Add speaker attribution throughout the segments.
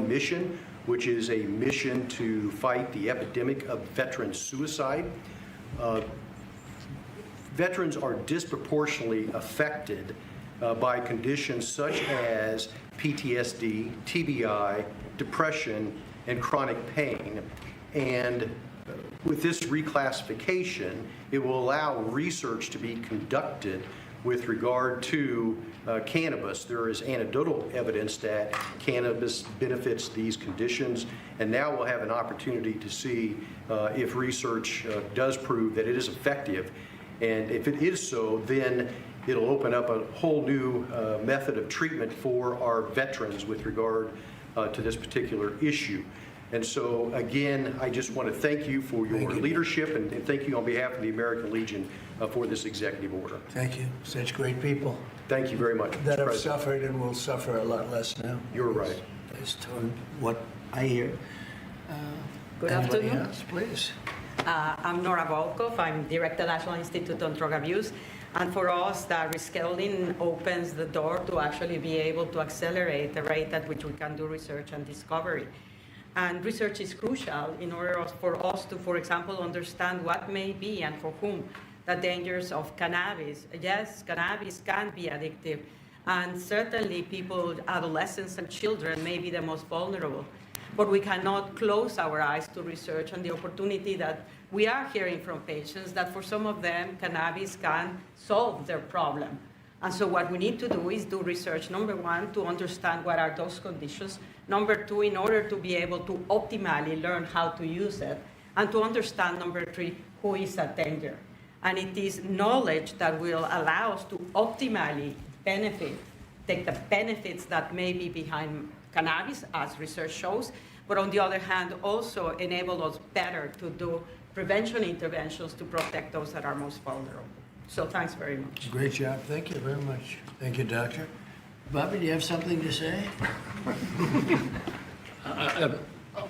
Speaker 1: one mission, which is a mission to fight the epidemic of veteran suicide. Veterans are disproportionately affected by conditions such as PTSD, TBI, depression, and chronic pain. And with this reclassification, it will allow research to be conducted with regard to cannabis. There is anecdotal evidence that cannabis benefits these conditions, and now we'll have an opportunity to see if research does prove that it is effective. And if it is so, then it'll open up a whole new method of treatment for our veterans with regard to this particular issue. And so, again, I just want to thank you for your leadership, and thank you on behalf of the American Legion for this executive order.
Speaker 2: Thank you. Such great people.
Speaker 1: Thank you very much, Mr.
Speaker 2: That have
Speaker 1: President.
Speaker 2: suffered and will suffer a lot less now.
Speaker 1: You're right.
Speaker 2: Based on what I hear.
Speaker 3: Good
Speaker 2: Anybody
Speaker 3: afternoon.
Speaker 2: else, please.
Speaker 3: I'm Nora Volkov. I'm Director of National Institute on Drug Abuse. And for us, that rescheduling opens the door to actually be able to accelerate the rate at which we can do research and discovery. And research is crucial in order for us to, for example, understand what may be and for whom the dangers of cannabis. Yes, cannabis can be addictive, and certainly people, adolescents and children may be the most vulnerable. But we cannot close our eyes to research and the opportunity that we are hearing from patients that for some of them, cannabis can solve their problem. And so what we need to do is do research, number one, to understand what are those conditions. Number two, in order to be able to optimally learn how to use it. And to understand, number three, who is at danger. And it is knowledge that will allow us to optimally take the benefits that may be behind cannabis, as research shows, but on the other hand, also enable us better to do prevention interventions to protect those that are most vulnerable. So thanks very much.
Speaker 2: Great job. Thank you very much. Thank you, Doctor. Bobby, do you have something to say?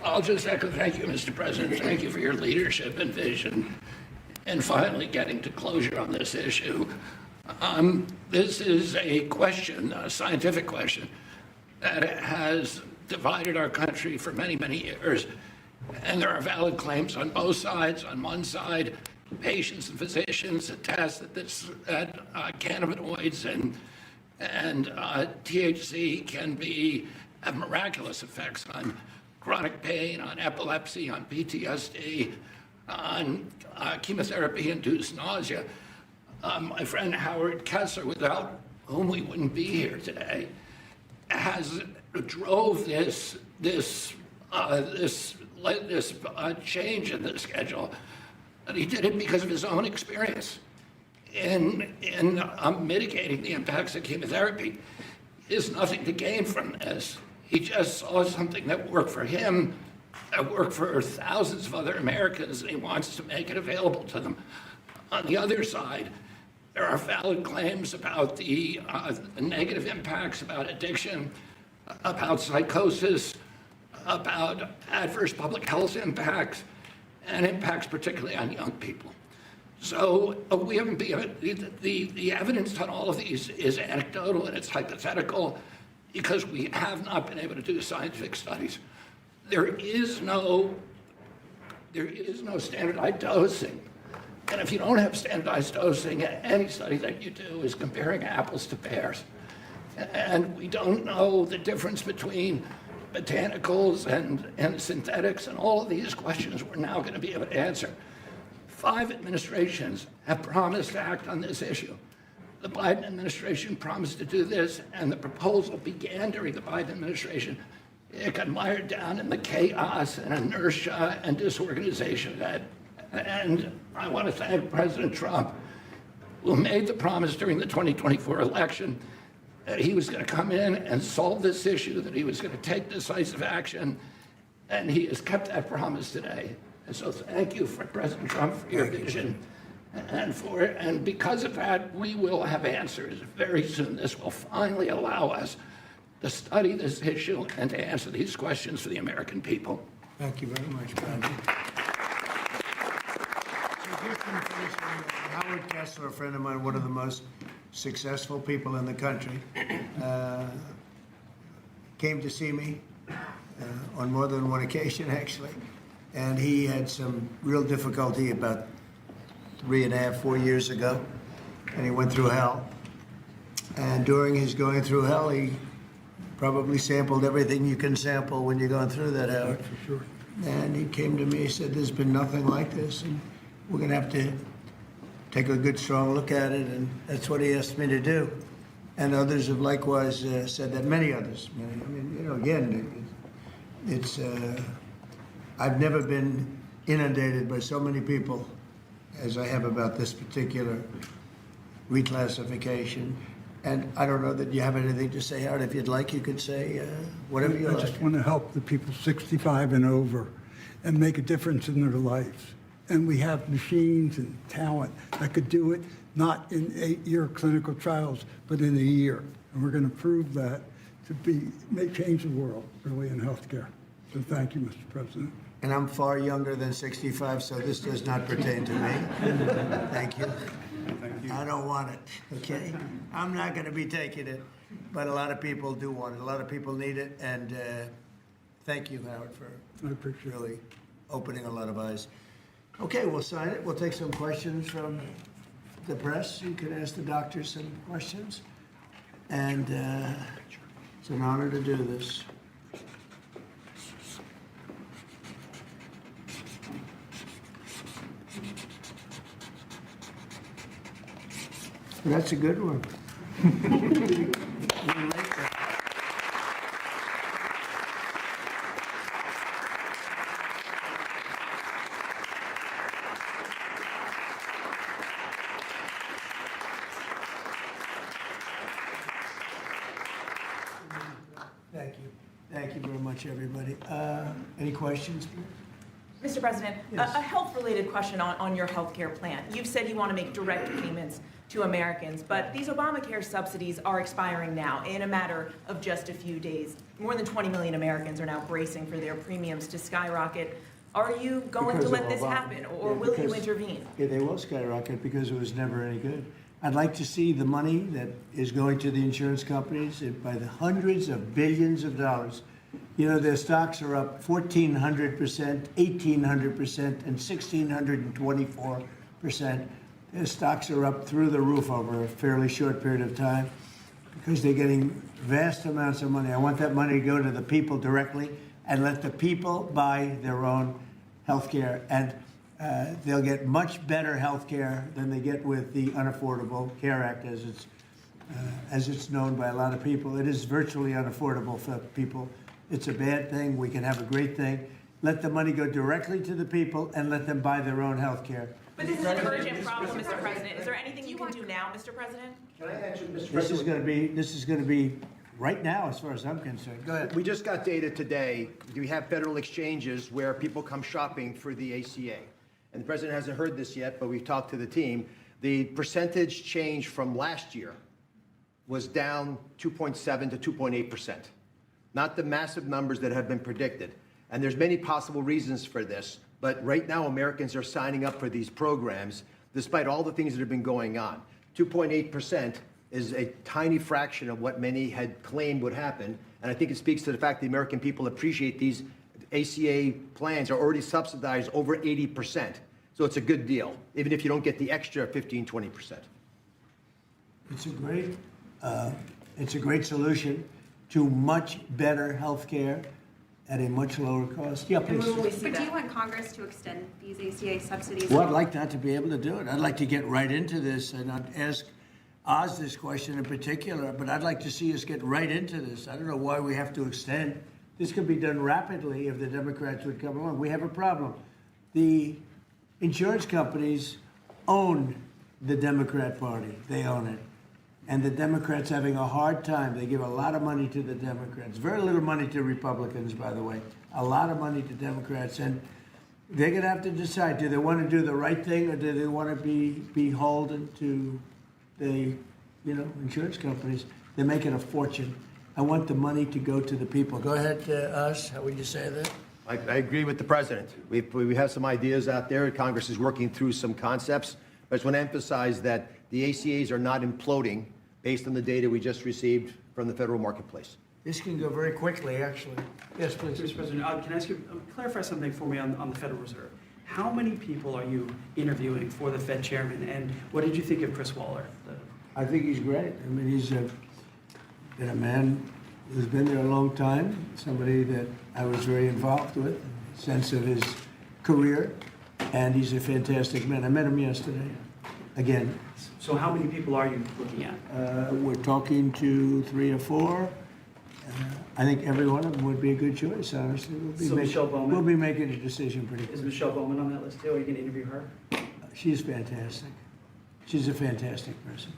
Speaker 4: I'll just echo thank you, Mr. President. Thank you for your leadership and vision and finally getting to closure on this issue. This is a question, a scientific question, that has divided our country for many, many years. And there are valid claims on both sides. On one side, patients and physicians attest that cannabinoids and THC can have miraculous effects on chronic pain, on epilepsy, on PTSD, on chemotherapy-induced nausea. My friend Howard Kessler, without whom we wouldn't be here today, drove this change in the schedule. And he did it because of his own experience in mitigating the impacts of chemotherapy. He has nothing to gain from this. He just saw something that worked for him, that worked for thousands of other Americans, and he wants to make it available to them. On the other side, there are valid claims about the negative impacts, about addiction, about psychosis, about adverse public health impacts, and impacts particularly on young people. So we haven't been, the evidence on all of these is anecdotal and it's hypothetical because we have not been able to do scientific studies. There is no standardized dosing. And if you don't have standardized dosing, any study that you do is comparing apples to pears. And we don't know the difference between botanicals and synthetics, and all of these questions we're now going to be able to answer. 5 administrations have promised to act on this issue. The Biden administration promised to do this, and the proposal began during the Biden administration. It got mired down in the chaos and inertia and disorganization of that. And I want to thank President Trump, who made the promise during the 2024 election that he was going to come in and solve this issue, that he was going to take decisive action, and he has kept that promise today. And so thank you, for President Trump, for your vision. And because of that, we will have answers very soon. This will finally allow us to study this issue and to answer these questions for the American people.
Speaker 2: Thank you very much, Bobby. Howard Kessler, a friend of mine, one of the most successful people in the country, came to see me on more than one occasion, actually. And he had some real difficulty about 3.5, 4 years ago, and he went through hell. And during his going through hell, he probably sampled everything you can sample when you're going through that, Howard.
Speaker 5: For sure.
Speaker 2: And he came to me, he said, there's been nothing like this, and we're going to have to take a good, strong look at it, and that's what he asked me to do. And others have likewise said that, many others. I mean, you know, again, it's, I've never been inundated by so many people as I have about this particular reclassification. And I don't know that you have anything to say, Howard. If you'd like, you could say whatever you
Speaker 5: I
Speaker 2: like.
Speaker 5: just want to help the people 65 and over and make a difference in their lives. And we have machines and talent that could do it, not in 8-year clinical trials, but in a year. And we're going to prove that may change the world, really, in healthcare. So thank you, Mr. President.
Speaker 2: And I'm far younger than 65, so this does not pertain to me. Thank you. I don't want it, okay? I'm not going to be taking it, but a lot of people do want it. A lot of people need it, and thank you, Howard, for
Speaker 5: I appreciate it.
Speaker 2: really opening a lot of eyes. Okay, we'll sign it. We'll take some questions from the press. You can ask the doctor some questions. And it's an honor to do this. That's a good one. Thank you. Thank you very much, everybody. Any questions?
Speaker 6: Mr. President,
Speaker 2: Yes.
Speaker 6: a health-related question on your health care plan. You've said you want to make direct payments to Americans, but these Obamacare subsidies are expiring now in a matter of just a few days. More than 20 million Americans are now bracing for their premiums to skyrocket. Are you going to
Speaker 2: Because
Speaker 6: let
Speaker 2: of
Speaker 6: this
Speaker 2: Obama.
Speaker 6: happen, or
Speaker 2: Yeah,
Speaker 6: will you
Speaker 2: because-
Speaker 6: intervene?
Speaker 2: Yeah, they will skyrocket because it was never any good. I'd like to see the money that is going to the insurance companies by the hundreds of billions of dollars. You know, their stocks are up 1,400%, 1,800%, and 1,624%. Their stocks are up through the roof over a fairly short period of time because they're getting vast amounts of money. I want that money to go to the people directly and let the people buy their own health care. And they'll get much better health care than they get with the Unaffordable Care Act, as it's known by a lot of people. It is virtually unaffordable for people. It's a bad thing. We can have a great thing. Let the money go directly to the people and let them buy their own health care.
Speaker 6: But this is an urgent problem, Mr. President. Is there anything you can do now, Mr. President?
Speaker 1: Can I answer, Mr.
Speaker 2: This
Speaker 1: President?
Speaker 2: is going to be right now, as far as I'm concerned. Go ahead.
Speaker 1: We just got data today. We have federal exchanges where people come shopping for the ACA. And the president hasn't heard this yet, but we've talked to the team. The percentage change from last year was down 2.7 to 2.8%. Not the massive numbers that have been predicted. And there's many possible reasons for this. But right now, Americans are signing up for these programs, despite all the things that have been going on. 2.8% is a tiny fraction of what many had claimed would happen. And I think it speaks to the fact the American people appreciate these ACA plans are already subsidized over 80%. So it's a good deal, even if you don't get the extra 15, 20%.
Speaker 2: It's a great solution to much better health care at a much lower cost. Yeah,
Speaker 6: And
Speaker 2: please.
Speaker 6: when will we see
Speaker 7: But do you
Speaker 6: that?
Speaker 7: want Congress to extend these ACA subsidies?
Speaker 2: Well, I'd like not to be able to do it. I'd like to get right into this and not ask Oz this question in particular, but I'd like to see us get right into this. I don't know why we have to extend. This could be done rapidly if the Democrats would come along. We have a problem. The insurance companies own the Democrat Party. They own it. And the Democrats having a hard time. They give a lot of money to the Democrats. Very little money to Republicans, by the way. A lot of money to Democrats. And they're going to have to decide, do they want to do the right thing or do they want to be beholden to the, insurance companies? They're making a fortune. I want the money to go to the people. Go ahead, Oz. How would you say that?
Speaker 1: I agree with the president. We have some ideas out there. Congress is working through some concepts. But I just want to emphasize that the ACAs are not imploding based on the data we just received from the federal marketplace.
Speaker 2: This can go very quickly, actually. Yes, please.
Speaker 8: Mr. President, can I ask you, clarify something for me on the Federal Reserve? How many people are you interviewing for the Fed chairman, and what did you think of Chris Waller?
Speaker 2: I think he's great. I mean, he's been a man who's been there a long time, somebody that I was very involved with, sense of his career, and he's a fantastic man. I met him yesterday, again.
Speaker 8: So how many people are you looking at?
Speaker 2: We're talking to 3 or 4. I think every one of them would be a good choice, honestly.
Speaker 8: Michelle Bowman?
Speaker 2: We'll be making a decision pretty
Speaker 8: Is
Speaker 2: quick.
Speaker 8: Michelle Bowman on that list too? Are you going to interview her?
Speaker 2: She's fantastic. She's a fantastic person.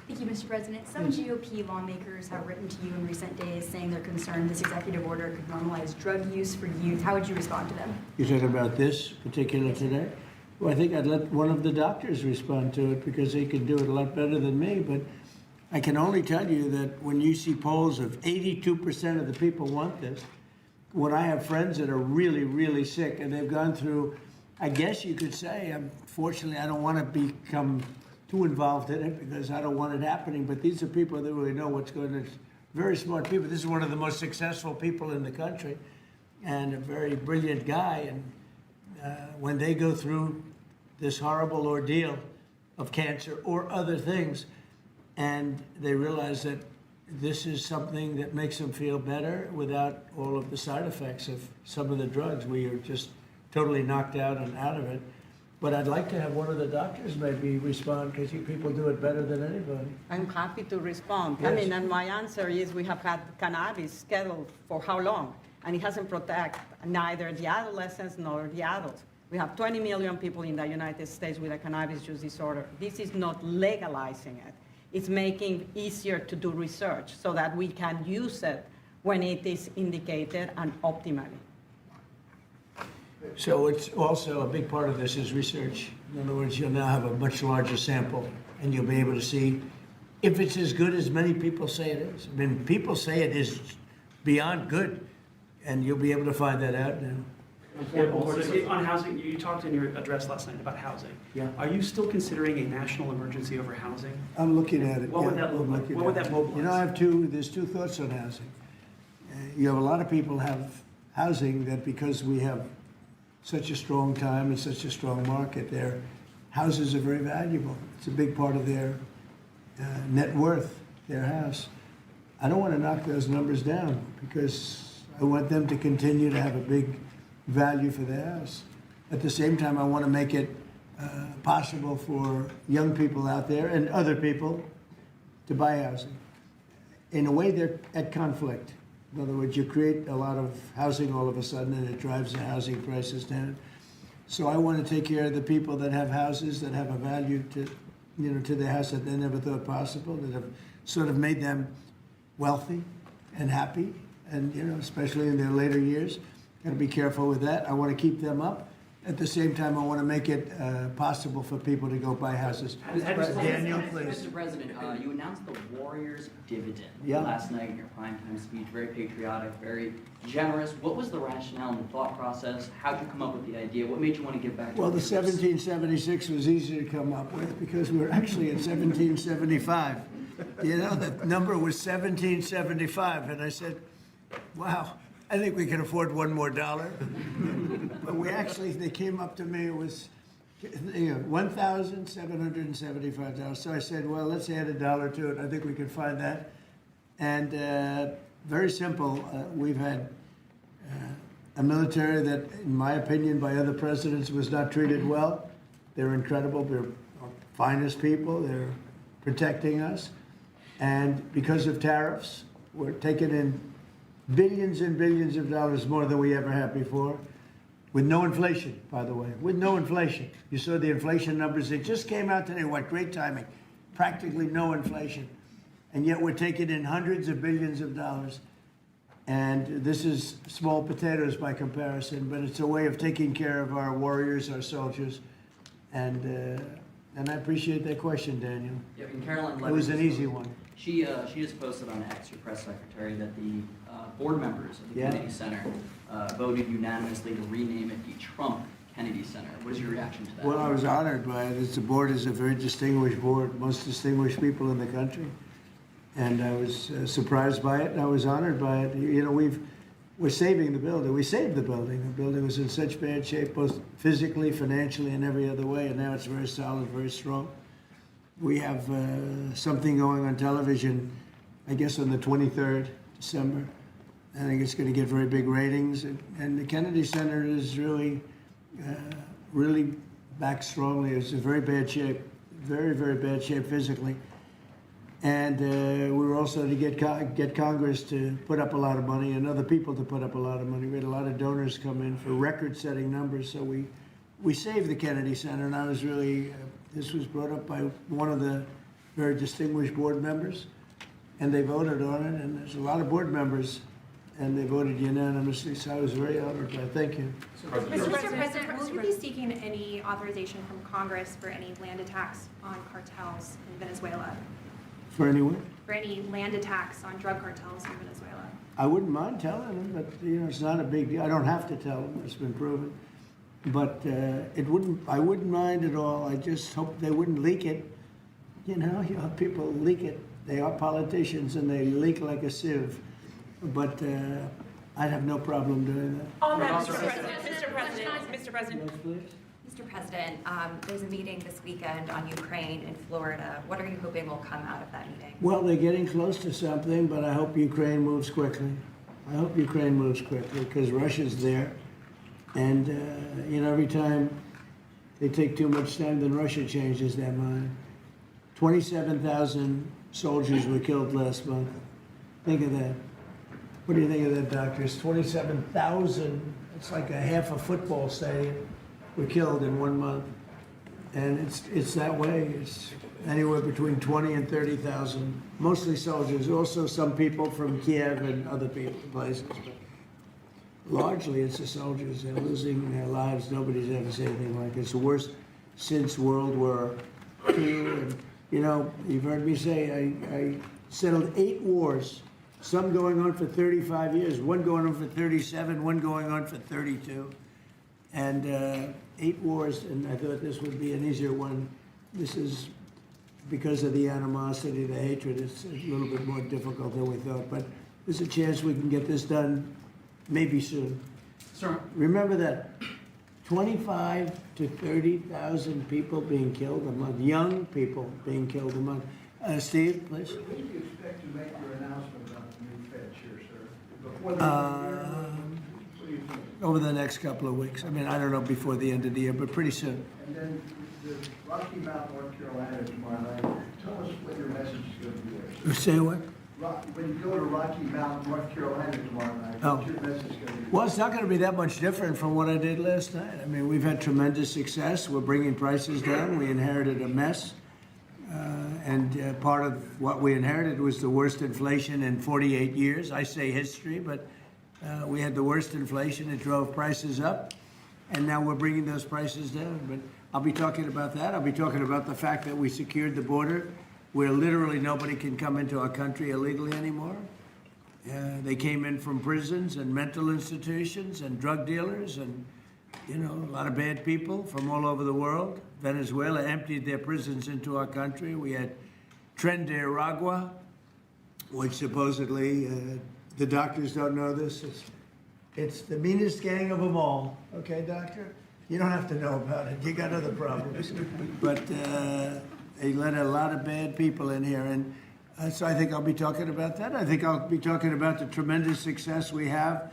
Speaker 7: Thank you, Mr. President. Some GOP lawmakers have written to you in recent days saying they're concerned this executive order could normalize drug use for youth. How would you respond to them?
Speaker 2: You're talking about this particular today? Well, I think I'd let one of the doctors respond to it because they can do it a lot better than me. But I can only tell you that when you see polls of 82% of the people want this, when I have friends that are really, really sick and they've gone through, I guess you could say, unfortunately, I don't want to become too involved in it because I don't want it happening. But these are people that really know what's going on. Very smart people. This is one of the most successful people in the country and a very brilliant guy. And when they go through this horrible ordeal of cancer or other things, and they realize that this is something that makes them feel better without all of the side effects of some of the drugs. We are just totally knocked out and out of it. But I'd like to have one of the doctors maybe respond because you people do it better than anybody.
Speaker 3: I'm happy to respond.
Speaker 2: Yes.
Speaker 3: I mean, and my answer is we have had cannabis scheduled for how long? And it hasn't protected neither the adolescents nor the adults. We have 20 million people in the United States with a cannabis use disorder. This is not legalizing it. It's making it easier to do research so that we can use it when it is indicated and optimally.
Speaker 2: So it's also a big part of this is research. In other words, you'll now have a much larger sample and you'll be able to see if it's as good as many people say it is. I mean, people say it is beyond good, and you'll be able to find that out now.
Speaker 8: On housing, you talked in your address last night about housing.
Speaker 2: Yeah.
Speaker 8: Are you still considering a national emergency over housing?
Speaker 2: I'm looking at it.
Speaker 8: What would
Speaker 2: yeah,
Speaker 8: that look
Speaker 2: I'm
Speaker 8: like?
Speaker 2: looking
Speaker 8: What would
Speaker 2: at
Speaker 8: that
Speaker 2: it.
Speaker 8: mobilize?
Speaker 2: You know, there's two thoughts on housing. You have a lot of people have housing that because we have such a strong time and such a strong market, their houses are very valuable. It's a big part of their net worth, their house. I don't want to knock those numbers down because I want them to continue to have a big value for their house. At the same time, I want to make it possible for young people out there and other people to buy housing. In a way, they're at conflict. In other words, you create a lot of housing all of a sudden, and it drives the housing prices down. So I want to take care of the people that have houses that have a value to, to their house that they never thought possible, that have sort of made them wealthy and happy, and especially in their later years. Got to be careful with that. I want to keep them up. At the same time, I want to make it possible for people to go buy houses. Daniel, please.
Speaker 9: Mr. President, you announced the Warriors dividend
Speaker 2: Yeah.
Speaker 9: last night in your primetime speech. Very patriotic, very generous. What was the rationale and the thought process? How did you come up with the idea? What made you want to give back to
Speaker 2: Well, the
Speaker 9: workers?
Speaker 2: 1776 was easy to come up with because we were actually in 1775. The number was 1775, and I said, wow, I think we can afford one more dollar. But they came up to me, it was $1,775. So I said, well, let's add $1 to it. I think we can find that. And very simple, we've had a military that, in my opinion, by other presidents, was not treated well. They're incredible. They're our finest people. They're protecting us. And because of tariffs, we're taking in billions and billions of dollars more than we ever have before, with no inflation, by the way, with no inflation. You saw the inflation numbers. They just came out today. What great timing. Practically no inflation. And yet we're taking in hundreds of billions of dollars. And this is small potatoes by comparison, but it's a way of taking care of our warriors, our soldiers. And I appreciate that question, Daniel.
Speaker 9: Yeah, and Caroline
Speaker 2: It was an
Speaker 9: Levitt
Speaker 2: easy one.
Speaker 9: She just posted on X, your press secretary, that the board members of the
Speaker 2: Yeah.
Speaker 9: Kennedy Center voted unanimously to rename it the Trump Kennedy Center. What is your reaction to that?
Speaker 2: Well, I was honored by it. The board is a very distinguished board, most distinguished people in the country. And I was surprised by it, and I was honored by it. You know, we're saving the building. We saved the building. The building was in such bad shape, both physically, financially, and every other way, and now it's very solid, very strong. We have something going on television, I guess on the 23rd December. I think it's going to get very big ratings, and the Kennedy Center is really back strongly. It's in very bad shape, very, very bad shape physically. And we were also to get Congress to put up a lot of money and other people to put up a lot of money. We had a lot of donors come in for record-setting numbers, so we saved the Kennedy Center, and I was really, this was brought up by one of the very distinguished board members, and they voted on it, and there's a lot of board members, and they voted unanimously, so I was very honored by it. Thank you.
Speaker 10: Mr. President, will you be seeking any authorization from Congress for any land attacks on cartels in Venezuela?
Speaker 2: For anyone?
Speaker 10: For any land attacks on drug cartels in Venezuela?
Speaker 2: I wouldn't mind telling them, but you know, it's not a big deal. I don't have to tell them, it's been proven. But I wouldn't mind at all. I just hope they wouldn't leak it. You know, people leak it. They are politicians and they leak like a sieve. But I'd have no problem doing that.
Speaker 6: On that, Mr. President.
Speaker 2: Yes, please.
Speaker 11: Mr. President, there's a meeting this weekend on Ukraine in Florida. What are you hoping will come out of that meeting?
Speaker 2: Well, they're getting close to something, but I hope Ukraine moves quickly. I hope Ukraine moves quickly because Russia's there. And, you know, every time they take too much time, then Russia changes their mind. 27,000 soldiers were killed last month. Think of that. What do you think of that, doctors? 27,000. It's like a half a football stadium were killed in 1 month. And it's that way. It's anywhere between 20 and 30,000, mostly soldiers, also some people from Kiev and other places. But largely, it's the soldiers. They're losing their lives. Nobody's ever seen anything like it. It's the worst since World War II. And, you know, you've heard me say I settled 8 wars, some going on for 35 years, one going on for 37, one going on for 32. And 8 wars, and I thought this would be an easier one. This is because of the animosity, the hatred. It's a little bit more difficult than we thought, but there's a chance we can get this done maybe soon.
Speaker 8: Sir.
Speaker 2: Remember that 25 to 30,000 people being killed a month, young people being killed a month. Steve, please.
Speaker 12: When do you expect to make your announcement about the new Fed chair, sir? Before the end of the year? What do you think?
Speaker 2: Over the next couple of weeks. I mean, I don't know before the end of the year, but pretty soon.
Speaker 12: And then the Rocky Mount, North Carolina tomorrow night. Tell us what your message is going to be there.
Speaker 2: Say what?
Speaker 12: When you go to Rocky Mount, North Carolina tomorrow night, what's your message going to be?
Speaker 2: Well, it's not going to be that much different from what I did last night. I mean, we've had tremendous success. We're bringing prices down. We inherited a mess. And part of what we inherited was the worst inflation in 48 years. I say history, but we had the worst inflation. It drove prices up. And now we're bringing those prices down. But I'll be talking about that. I'll be talking about the fact that we secured the border, where literally nobody can come into our country illegally anymore. They came in from prisons and mental institutions and drug dealers and, you know, a lot of bad people from all over the world. Venezuela emptied their prisons into our country. We had Tren de Aragua, which supposedly, the doctors don't know this, it's the meanest gang of them all. Okay, doctor? You don't have to know about it. You got other problems. But they let a lot of bad people in here. And so I think I'll be talking about that. I think I'll be talking about the tremendous success we have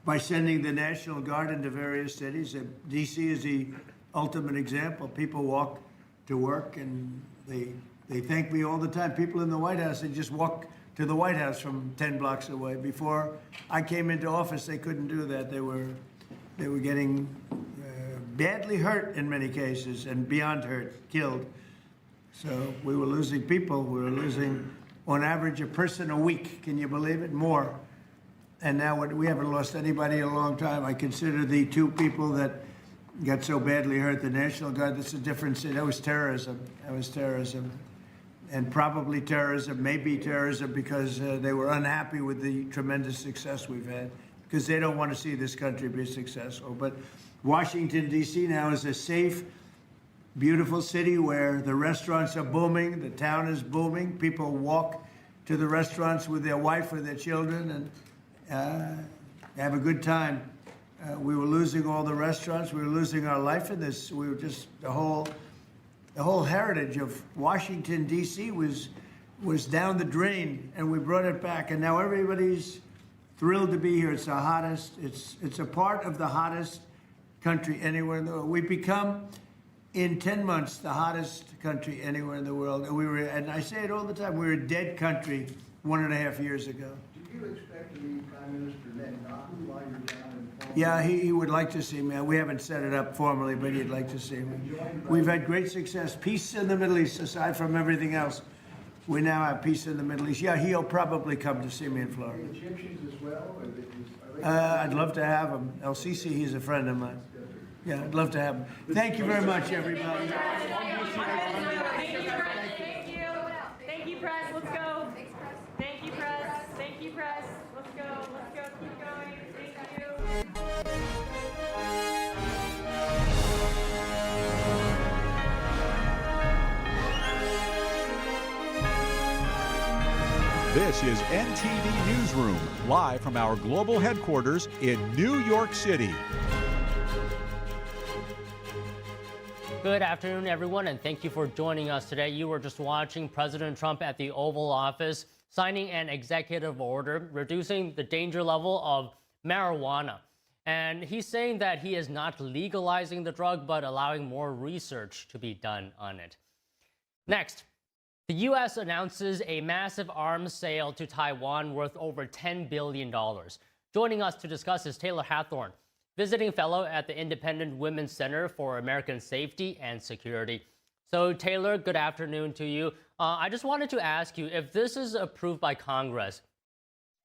Speaker 2: by sending the National Guard into various cities. D.C. is the ultimate example. People walk to work and they thank me all the time. People in the White House, they just walk to the White House from 10 blocks away. Before I came into office, they couldn't do that. They were getting badly hurt in many cases and beyond hurt, killed. So we were losing people. We were losing, on average, a person a week. Can you believe it? More. And now we haven't lost anybody in a long time. I consider the 2 people that got so badly hurt, the National Guard, that's a difference. That was terrorism. That was terrorism. And probably terrorism, maybe terrorism, because they were unhappy with the tremendous success we've had, because they don't want to see this country be successful. But Washington, D.C. now is a safe, beautiful city where the restaurants are booming, the town is booming, people walk to the restaurants with their wife or their children and have a good time. We were losing all the restaurants. We were losing our life in this. We were just the whole heritage of Washington D.C. was down the drain, and we brought it back. And now everybody's thrilled to be here. It's the hottest. It's a part of the hottest country anywhere in the world. We've become, in 10 months, the hottest country anywhere in the world. And I say it all the time, we were a dead country 1.5 years ago.
Speaker 12: Do you expect to meet Prime Minister Netanyahu while you're down in Florida?
Speaker 2: Yeah, he would like to see me. We haven't set it up formally, but he'd like to see me. We've had great success. Peace in the Middle East, aside from everything else. We now have peace in the Middle East. Yeah, he'll probably come to see me in Florida.
Speaker 12: The Egyptians as well?
Speaker 2: I'd love to have him. El Sisi, he's a friend of mine. Yeah, I'd love to have him. Thank you very much, everybody.
Speaker 13: Thank you, press. Let's go. Thank you, press. Thank you, press. Let's go. Let's go. Keep going. Thank you.
Speaker 14: This is NTD Newsroom, live from our global headquarters in New York City.
Speaker 15: Good afternoon, everyone, and thank you for joining us today. You were just watching President Trump at the Oval Office signing an executive order reducing the danger level of marijuana. And he's saying that he is not legalizing the drug, but allowing more research to be done on it. Next, the U.S. announces a massive arms sale to Taiwan worth over $10 billion. Joining us to discuss is Taylor Hathorn, visiting fellow at the Independent Women's Center for American Safety and Security. So, Taylor, good afternoon to you. I just wanted to ask you, if this is approved by Congress,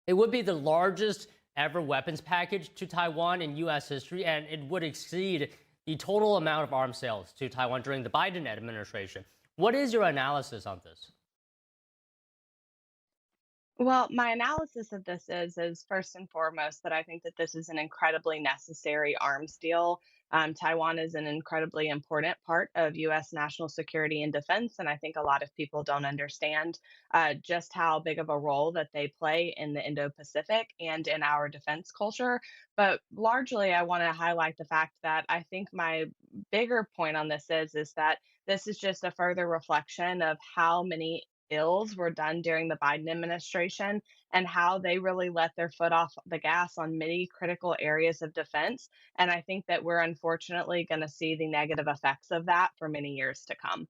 Speaker 15: it would be the largest ever weapons package to Taiwan in U.S. history, and it would exceed the total amount of arms sales to Taiwan during the Biden administration. What is your analysis on this?
Speaker 16: Well, my analysis of this is first and foremost that I think that this is an incredibly necessary arms deal. Taiwan is an incredibly important part of U.S. national security and defense, and I think a lot of people don't understand just how big of a role that they play in the Indo-Pacific and in our defense culture. But largely, I want to highlight the fact that I think my bigger point on this is that this is just a further reflection of how many ills were done during the Biden administration and how they really let their foot off the gas on many critical areas of defense. And I think that we're unfortunately going to see the negative effects of that for many years to come.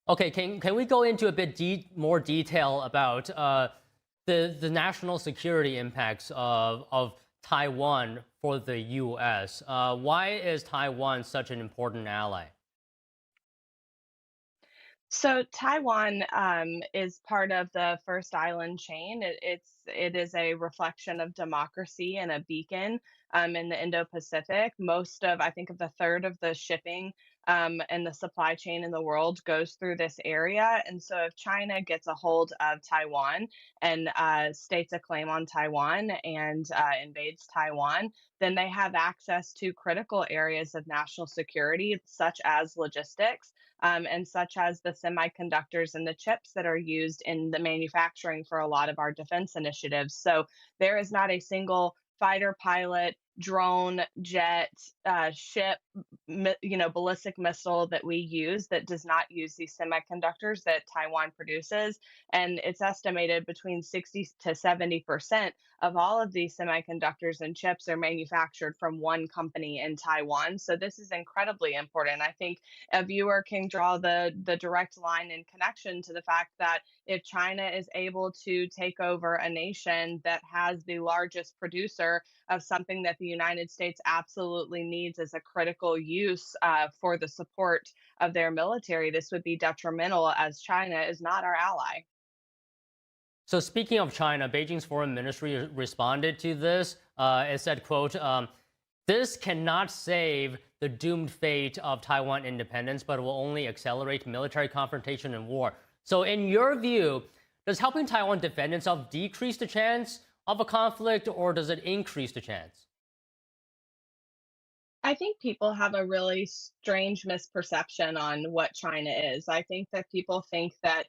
Speaker 15: Okay, can we go into a bit more detail about the national security impacts of Taiwan for the U.S.? Why is Taiwan such an important ally?
Speaker 16: So Taiwan is part of the first island chain. It is a reflection of democracy and a beacon in the Indo-Pacific. I think of the third of the shipping and the supply chain in the world goes through this area. And so if China gets a hold of Taiwan and states a claim on Taiwan and invades Taiwan, then they have access to critical areas of national security, such as logistics. And such as the semiconductors and the chips that are used in the manufacturing for a lot of our defense initiatives. So there is not a single fighter pilot, drone, jet, ship, ballistic missile that we use that does not use these semiconductors that Taiwan produces. And it's estimated between 60 to 70% of all of these semiconductors and chips are manufactured from one company in Taiwan. So this is incredibly important. I think a viewer can draw the direct line and connection to the fact that if China is able to take over a nation that has the largest producer of something that the United States absolutely needs as a critical use for the support of their military, this would be detrimental, as China is not our ally.
Speaker 15: So speaking of China, Beijing's foreign ministry responded to this. It said, quote, "This cannot save the doomed fate of Taiwan independence, but will only accelerate military confrontation and war." So in your view, does helping Taiwan defend itself decrease the chance of a conflict, or does it increase the chance?
Speaker 16: I think people have a really strange misperception on what China is. I think that people think that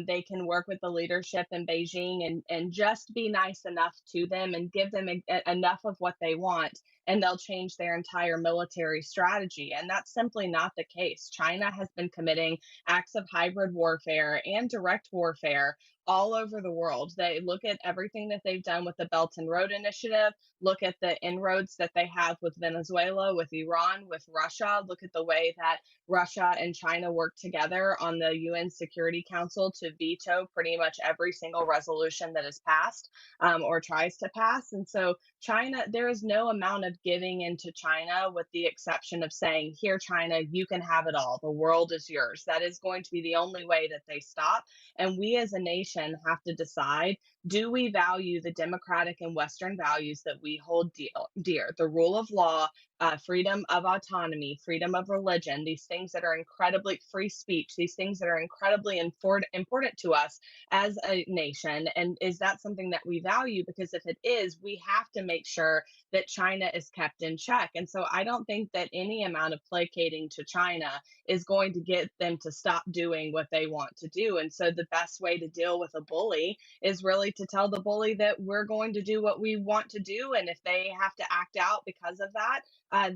Speaker 16: They can work with the leadership in Beijing and just be nice enough to them and give them enough of what they want, and they'll change their entire military strategy. And that's simply not the case. China has been committing acts of hybrid warfare and direct warfare all over the world. They look at everything that they've done with the Belt and Road Initiative, look at the inroads that they have with Venezuela, with Iran, with Russia, look at the way that Russia and China work together on the UN Security Council to veto pretty much every single resolution that is passed or tries to pass. And so China, there is no amount of giving into China with the exception of saying, here, China, you can have it all. The world is yours. That is going to be the only way that they stop. And we as a nation have to decide, do we value the democratic and Western values that we hold dear? The rule of law, freedom of autonomy, freedom of religion, these things that are incredibly free speech, these things that are incredibly important to us as a nation. And is that something that we value? Because if it is, we have to make sure that China is kept in check. And so I don't think that any amount of placating to China is going to get them to stop doing what they want to do. And so the best way to deal with a bully is really to tell the bully that we're going to do what we want to do. And if they have to act out because of that,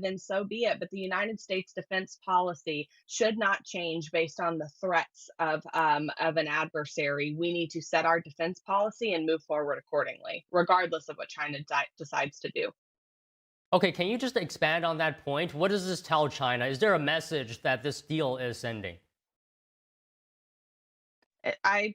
Speaker 16: then so be it. But the United States defense policy should not change based on the threats of an adversary. We need to set our defense policy and move forward accordingly, regardless of what China decides to do.
Speaker 15: Okay, can you just expand on that point? What does this tell China? Is there a message that this deal is sending?
Speaker 16: I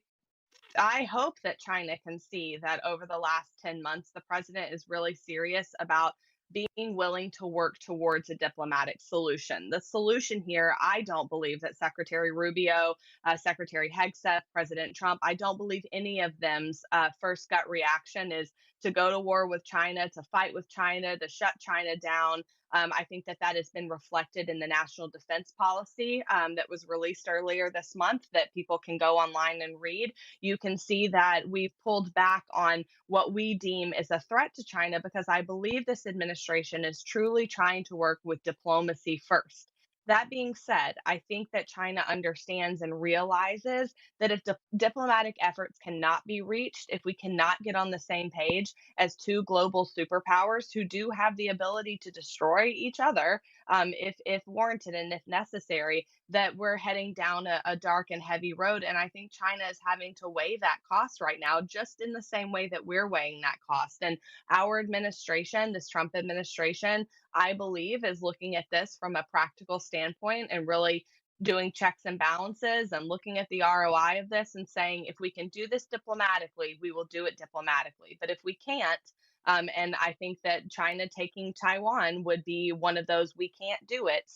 Speaker 16: hope that China can see that over the last 10 months, the president is really serious about being willing to work towards a diplomatic solution. The solution here, I don't believe that Secretary Rubio, Secretary Hegseth, President Trump, I don't believe any of them's first gut reaction is to go to war with China, to fight with China, to shut China down. I think that has been reflected in the national defense policy that was released earlier this month that people can go online and read. You can see that we've pulled back on what we deem is a threat to China because I believe this administration is truly trying to work with diplomacy first. That being said, I think that China understands and realizes that if diplomatic efforts cannot be reached, if we cannot get on the same page as two global superpowers who do have the ability to destroy each other, if warranted and if necessary, that we're heading down a dark and heavy road. And I think China is having to weigh that cost right now, just in the same way that we're weighing that cost. And our administration, this Trump administration, I believe is looking at this from a practical standpoint and really doing checks and balances and looking at the ROI of this and saying, if we can do this diplomatically, we will do it diplomatically. But if we can't, and I think that China taking Taiwan would be one of those we can't do it,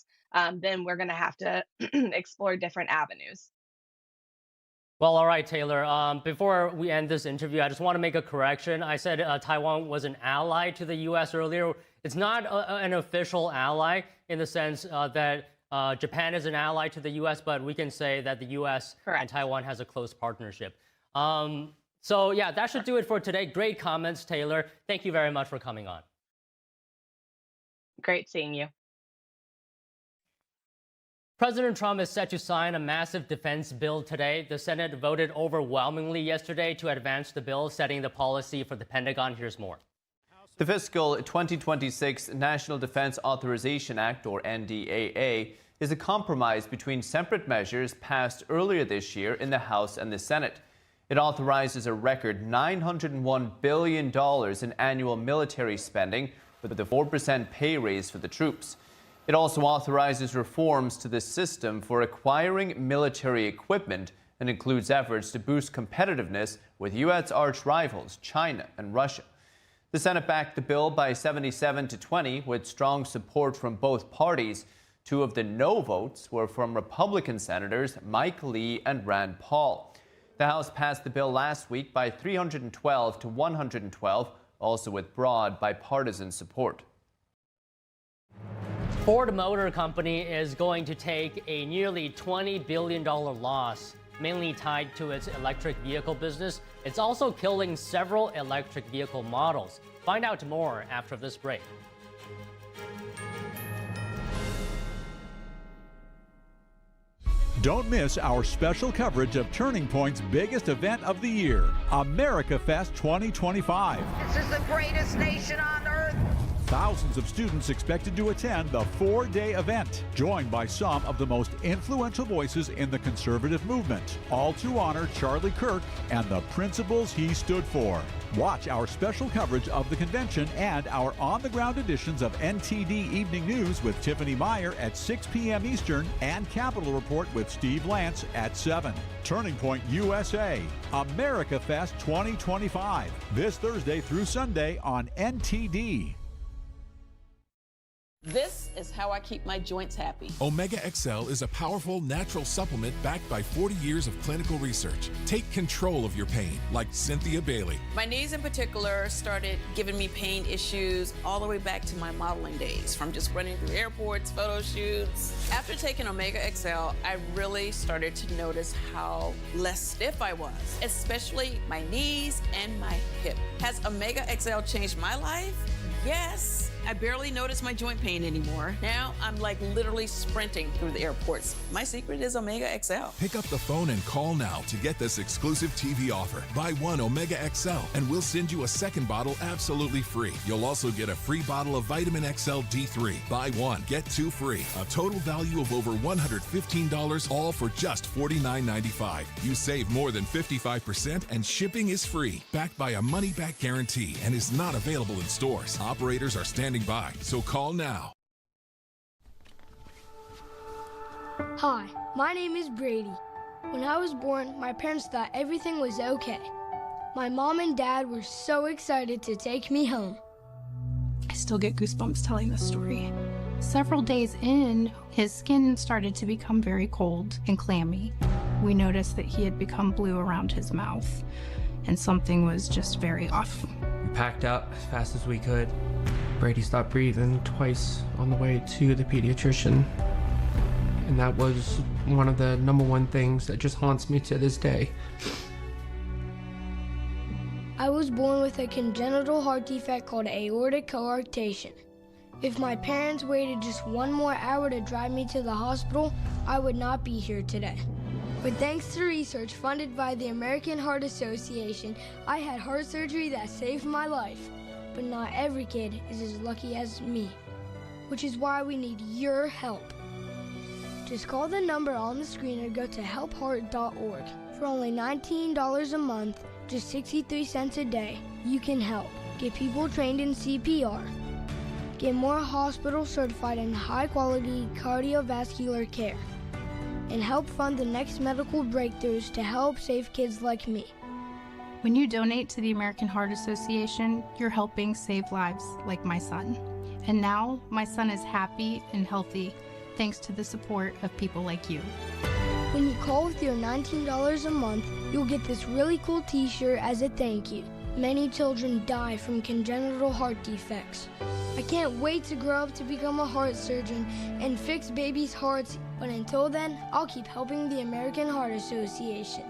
Speaker 16: then we're going to have to explore different avenues.
Speaker 15: Well, all right, Taylor. Before we end this interview, I just want to make a correction. I said Taiwan was an ally to the U.S. earlier. It's not an official ally in the sense that Japan is an ally to the U.S., but we can say that the U.S. and Taiwan has a close partnership. So, yeah, that should do it for today. Great comments, Taylor. Thank you very much for coming on.
Speaker 16: Great seeing you.
Speaker 15: President Trump is set to sign a massive defense bill today. The Senate voted overwhelmingly yesterday to advance the bill, setting the policy for the Pentagon. Here's more.
Speaker 17: The fiscal 2026 National Defense Authorization Act, or NDAA, is a compromise between separate measures passed earlier this year in the House and the Senate. It authorizes a record $901 billion in annual military spending, with a 4% pay raise for the troops. It also authorizes reforms to the system for acquiring military equipment and includes efforts to boost competitiveness with U.S. arch rivals China and Russia. The Senate backed the bill by 77-20 with strong support from both parties. Two of the no votes were from Republican Senators Mike Lee and Rand Paul. The House passed the bill last week by 312 to 112, also with broad bipartisan support.
Speaker 15: Ford Motor Company is going to take a nearly $20 billion loss, mainly tied to its electric vehicle business. It's also killing several electric vehicle models. Find out more after this break.
Speaker 14: Don't miss our special coverage of Turning Point's biggest event of the year, America Fest 2025.
Speaker 18: This is the greatest nation on earth.
Speaker 14: Thousands of students expected to attend the 4-day event, joined by some of the most influential voices in the conservative movement, all to honor Charlie Kirk and the principles he stood for. Watch our special coverage of the convention and our on-the-ground editions of NTD Evening News with Tiffany Meyer at 6 p.m. Eastern and Capitol Report with Steve Lance at 7. Turning Point USA, America Fest 2025, this Thursday through Sunday on NTD.
Speaker 19: This is how I keep my joints happy.
Speaker 20: Omega XL is a powerful natural supplement backed by 40 years of clinical research. Take control of your pain, like Cynthia Bailey.
Speaker 19: My knees in particular started giving me pain issues all the way back to my modeling days, from just running through airports, photo shoots. After taking Omega XL, I really started to notice how less stiff I was, especially my knees and my hip. Has Omega XL changed my life? Yes. I barely notice my joint pain anymore. Now I'm like literally sprinting through the airports. My secret is Omega XL.
Speaker 20: Pick up the phone and call now to get this exclusive TV offer. Buy one Omega XL and we'll send you a second bottle absolutely free. You'll also get a free bottle of Vitamin XL D3. Buy one, get two free. A total value of over $115, all for just $49.95. You save more than 55% and shipping is free. Backed by a money-back guarantee and is not available in stores. Operators are standing by, so call now.
Speaker 21: Hi, my name is Brady. When I was born, my parents thought everything was okay. My mom and dad were so excited to take me home.
Speaker 22: I still get goosebumps telling this story. Several days in, his skin started to become very cold and clammy. We noticed that he had become blue around his mouth, and something was just very off.
Speaker 23: We packed up as fast as we could. Brady stopped breathing twice on the way to the pediatrician. And that was one of the #1 things that just haunts me to this day.
Speaker 21: I was born with a congenital heart defect called aortic coarctation. If my parents waited just one more hour to drive me to the hospital, I would not be here today. But thanks to research funded by the American Heart Association, I had heart surgery that saved my life. But not every kid is as lucky as me, which is why we need your help. Just call the number on the screen or go to helpheart.org. For only $19 a month, just 63 cents a day, you can help. Get people trained in CPR. Get more hospitals certified in high-quality cardiovascular care. And help fund the next medical breakthroughs to help save kids like me.
Speaker 22: When you donate to the American Heart Association, you're helping save lives like my son. And now my son is happy and healthy thanks to the support of people like you.
Speaker 21: When you call with your $19 a month, you'll get this really cool t-shirt as a thank you. Many children die from congenital heart defects. I can't wait to grow up to become a heart surgeon and fix babies' hearts, but until then, I'll keep helping the American Heart Association.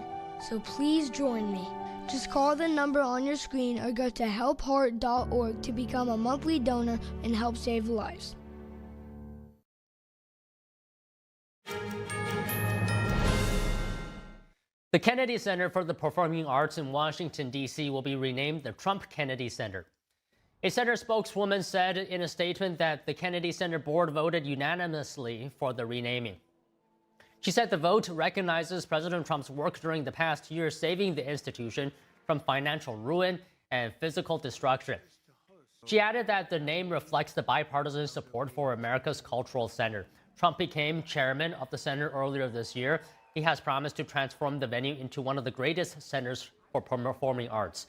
Speaker 21: So please join me. Just call the number on your screen or go to helpheart.org to become a monthly donor and help save lives.
Speaker 15: The Kennedy Center for the Performing Arts in Washington, D.C. will be renamed the Trump Kennedy Center. A center spokeswoman said in a statement that the Kennedy Center board voted unanimously for the renaming. She said the vote recognizes President Trump's work during the past year, saving the institution from financial ruin and physical destruction. She added that the name reflects the bipartisan support for America's cultural center. Trump became chairman of the center earlier this year. He has promised to transform the venue into one of the greatest centers for performing arts.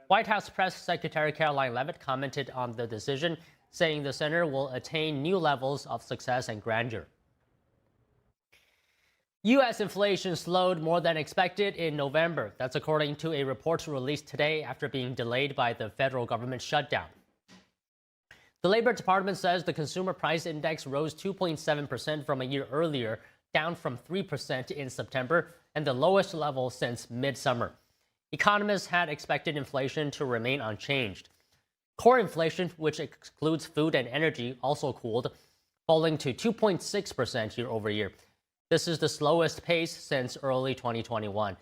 Speaker 15: White House Press Secretary Caroline Leavitt commented on the decision, saying the center will attain new levels of success and grandeur. U.S. inflation slowed more than expected in November. That's according to a report released today after being delayed by the federal government shutdown. The Labor Department says the consumer price index rose 2.7% from a year earlier, down from 3% in September, and the lowest level since midsummer. Economists had expected inflation to remain unchanged. Core inflation, which excludes food and energy, also cooled, falling to 2.6% year over year. This is the slowest pace since early 2021.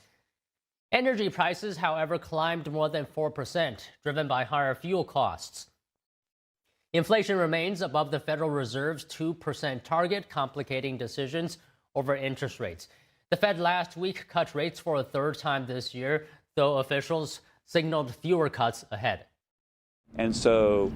Speaker 15: Energy prices, however, climbed more than 4%, driven by higher fuel costs. Inflation remains above the Federal Reserve's 2% target, complicating decisions over interest rates. The Fed last week cut rates for a third time this year, though officials signaled fewer cuts ahead.
Speaker 1: And so,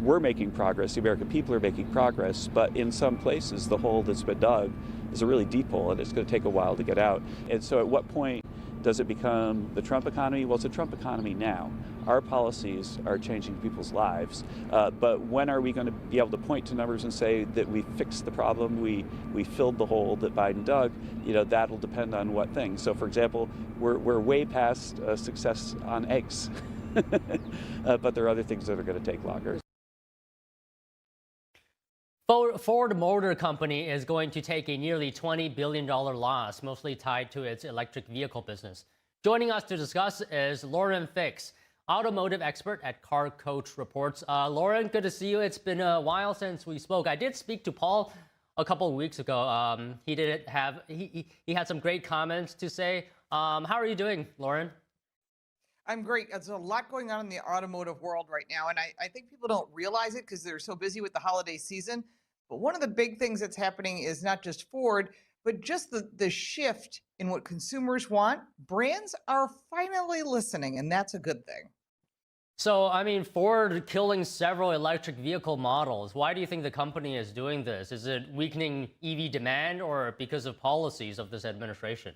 Speaker 1: we're making progress, the American people are making progress, but in some places the hole that's been dug is a really deep hole and it's going to take a while to get out. And so at what point does it become the Trump economy? Well, it's a Trump economy now. Our policies are changing people's lives, but when are we going to be able to point to numbers and say that we fixed the problem, we filled the hole that Biden dug? That'll depend on what things. So, for example, we're way past success on eggs, but there are other things that are going to take longer.
Speaker 15: Ford Motor Company is going to take a nearly $20 billion loss, mostly tied to its electric vehicle business. Joining us to discuss is Lauren Fix, automotive expert at Car Coach Reports. Lauren, good to see you. It's been a while since we spoke. I did speak to Paul a couple of weeks ago. He had some great comments to say. How are you doing, Lauren?
Speaker 18: I'm great. There's a lot going on in the automotive world right now, and I think people don't realize it because they're so busy with the holiday season. But one of the big things that's happening is not just Ford, but just the shift in what consumers want. Brands are finally listening, and that's a good thing.
Speaker 15: So, I mean, Ford killing several electric vehicle models. Why do you think the company is doing this? Is it weakening EV demand or because of policies of this administration?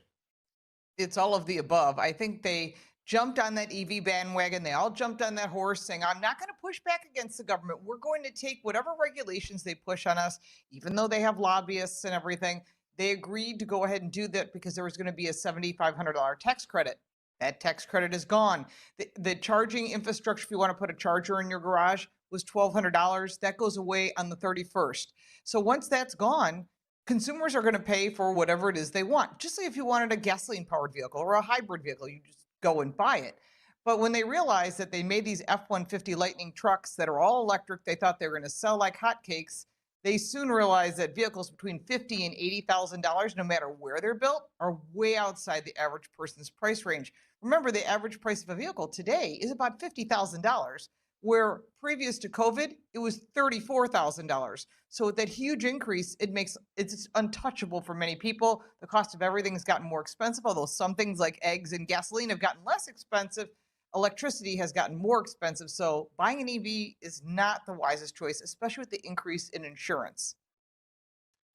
Speaker 18: It's all of the above. I think they jumped on that EV bandwagon. They all jumped on that horse saying, I'm not going to push back against the government. We're going to take whatever regulations they push on us, even though they have lobbyists and everything. They agreed to go ahead and do that because there was going to be a $7,500 tax credit. That tax credit is gone. The charging infrastructure, if you want to put a charger in your garage, was $1,200. That goes away on the 31st. So once that's gone, consumers are going to pay for whatever it is they want. Just like if you wanted a gasoline-powered vehicle or a hybrid vehicle, you just go and buy it. But when they realized that they made these F-150 Lightning trucks that are all electric, they thought they were going to sell like hotcakes. They soon realized that vehicles between $50,000 and $80,000, no matter where they're built, are way outside the average person's price range. Remember, the average price of a vehicle today is about $50,000, where previous to COVID, it was $34,000. So with that huge increase, it's untouchable for many people. The cost of everything has gotten more expensive, although some things like eggs and gasoline have gotten less expensive. Electricity has gotten more expensive. So buying an EV is not the wisest choice, especially with the increase in insurance.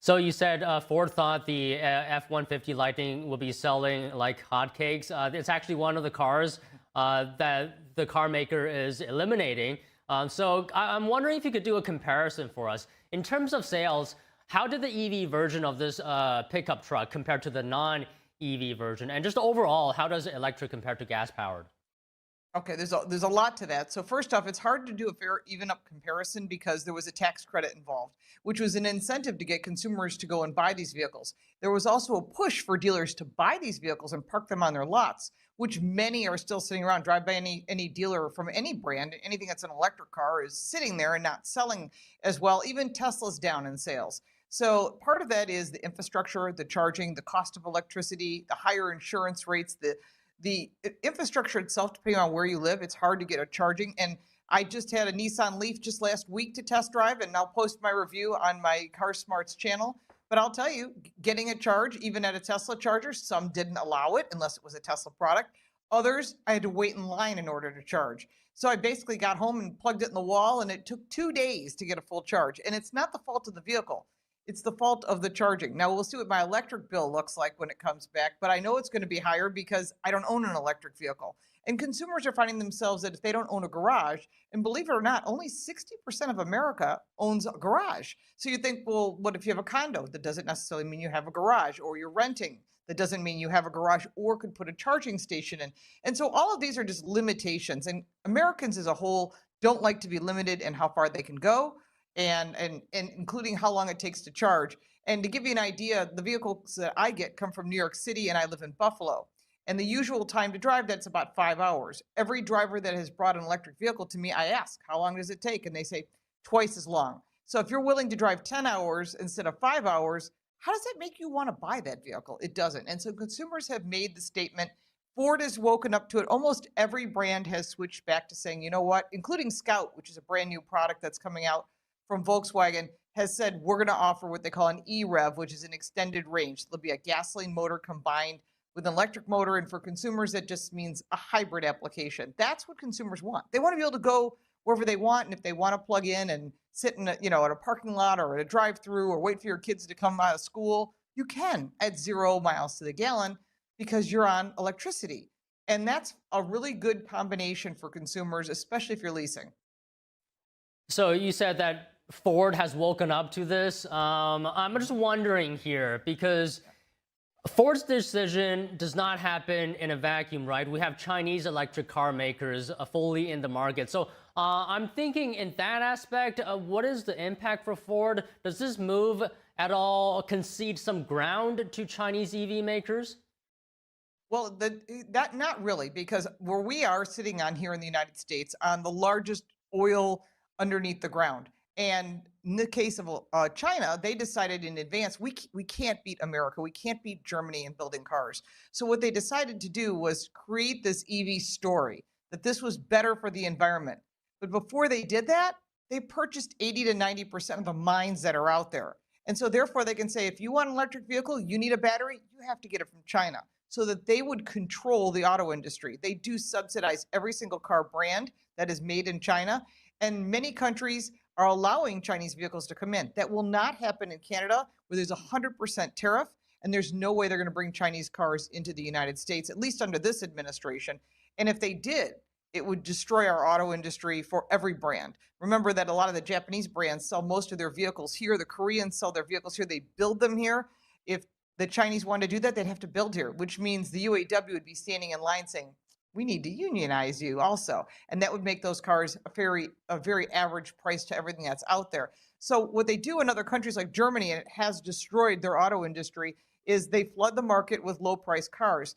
Speaker 15: So you said Ford thought the F-150 Lightning will be selling like hotcakes. It's actually one of the cars that the car maker is eliminating. So I'm wondering if you could do a comparison for us. In terms of sales, how did the EV version of this pickup truck compare to the non-EV version? And just overall, how does electric compare to gas-powered?
Speaker 18: Okay, there's a lot to that. So first off, it's hard to do a fair, even-up comparison because there was a tax credit involved, which was an incentive to get consumers to go and buy these vehicles. There was also a push for dealers to buy these vehicles and park them on their lots, which many are still sitting around. Drive by any dealer from any brand, anything that's an electric car is sitting there and not selling as well. Even Tesla's down in sales. So part of that is the infrastructure, the charging, the cost of electricity, the higher insurance rates, the infrastructure itself, depending on where you live, it's hard to get a charging. And I just had a Nissan Leaf just last week to test drive, and I'll post my review on my Car Smarts channel. But I'll tell you, getting a charge, even at a Tesla charger, some didn't allow it unless it was a Tesla product. Others, I had to wait in line in order to charge. So I basically got home and plugged it in the wall, and it took 2 days to get a full charge. And it's not the fault of the vehicle. It's the fault of the charging. Now, we'll see what my electric bill looks like when it comes back, but I know it's going to be higher because I don't own an electric vehicle. And consumers are finding themselves that if they don't own a garage, and believe it or not, only 60% of America owns a garage. So you think, well, what if you have a condo? That doesn't necessarily mean you have a garage, or you're renting. That doesn't mean you have a garage or could put a charging station in. And so all of these are just limitations. And Americans as a whole don't like to be limited in how far they can go. And including how long it takes to charge. And to give you an idea, the vehicles that I get come from New York City, and I live in Buffalo. And the usual time to drive, that's about 5 hours. Every driver that has brought an electric vehicle to me, I ask, how long does it take? And they say twice as long. So if you're willing to drive 10 hours instead of 5 hours, how does that make you want to buy that vehicle? It doesn't. And so consumers have made the statement. Ford has woken up to it. Almost every brand has switched back to saying, you know what, including Scout, which is a brand new product that's coming out from Volkswagen, has said we're going to offer what they call an E-Rev, which is an extended range. There'll be a gasoline motor combined with an electric motor, and for consumers, that just means a hybrid application. That's what consumers want. They want to be able to go wherever they want, and if they want to plug in and sit in, at a parking lot or at a drive-through or wait for your kids to come out of school, you can at 0 miles to the gallon because you're on electricity. And that's a really good combination for consumers, especially if you're leasing.
Speaker 15: So you said that Ford has woken up to this. I'm just wondering here, because Ford's decision does not happen in a vacuum, right? We have Chinese electric car makers fully in the market. So I'm thinking in that aspect, what is the impact for Ford? Does this move at all concede some ground to Chinese EV makers?
Speaker 18: Well, that not really, because where we are sitting on here in the United States on the largest oil underneath the ground. And in the case of China, they decided in advance, we can't beat America. We can't beat Germany in building cars. So what they decided to do was create this EV story, that this was better for the environment. But before they did that, they purchased 80 to 90% of the mines that are out there. And so therefore they can say, if you want an electric vehicle, you need a battery, you have to get it from China, so that they would control the auto industry. They do subsidize every single car brand that is made in China. And many countries are allowing Chinese vehicles to come in. That will not happen in Canada, where there's a 100% tariff, and there's no way they're going to bring Chinese cars into the United States, at least under this administration. And if they did, it would destroy our auto industry for every brand. Remember that a lot of the Japanese brands sell most of their vehicles here. The Koreans sell their vehicles here. They build them here. If the Chinese wanted to do that, they'd have to build here, which means the UAW would be standing in line saying, we need to unionize you also. And that would make those cars a very average price to everything that's out there. So what they do in other countries like Germany, and it has destroyed their auto industry, is they flood the market with low price cars,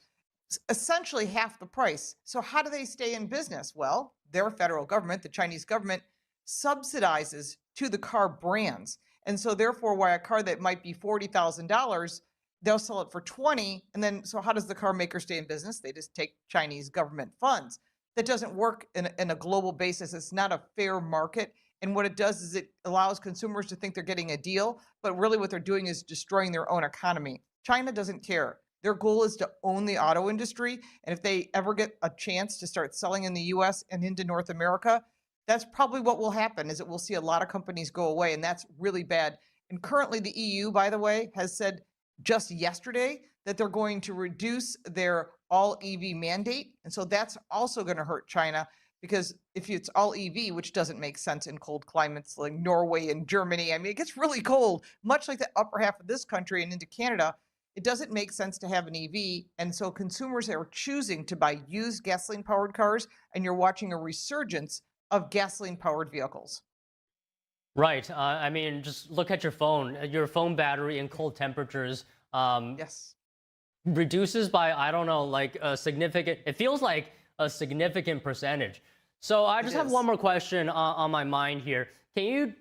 Speaker 18: essentially half the price. So how do they stay in business? Well, their federal government, the Chinese government, subsidizes to the car brands. And so therefore, why a car that might be $40,000, they'll sell it for 20, and then, so how does the car maker stay in business? They just take Chinese government funds. That doesn't work in a global basis. It's not a fair market. And what it does is it allows consumers to think they're getting a deal, but really what they're doing is destroying their own economy. China doesn't care. Their goal is to own the auto industry. And if they ever get a chance to start selling in the US and into North America, that's probably what will happen, is it will see a lot of companies go away, and that's really bad. And currently the EU, by the way, has said just yesterday that they're going to reduce their all EV mandate. And so that's also going to hurt China, because if it's all EV, which doesn't make sense in cold climates like Norway and Germany, I mean, it gets really cold, much like the upper half of this country and into Canada. It doesn't make sense to have an EV. And so consumers are choosing to buy used gasoline powered cars, and you're watching a resurgence of gasoline powered vehicles.
Speaker 15: Right. I mean, just look at your phone. Your phone battery in cold temperatures
Speaker 18: yes,
Speaker 15: reduces by, I don't know, like a significant, it feels like a significant percentage. So I just have one more question on my mind here. Can you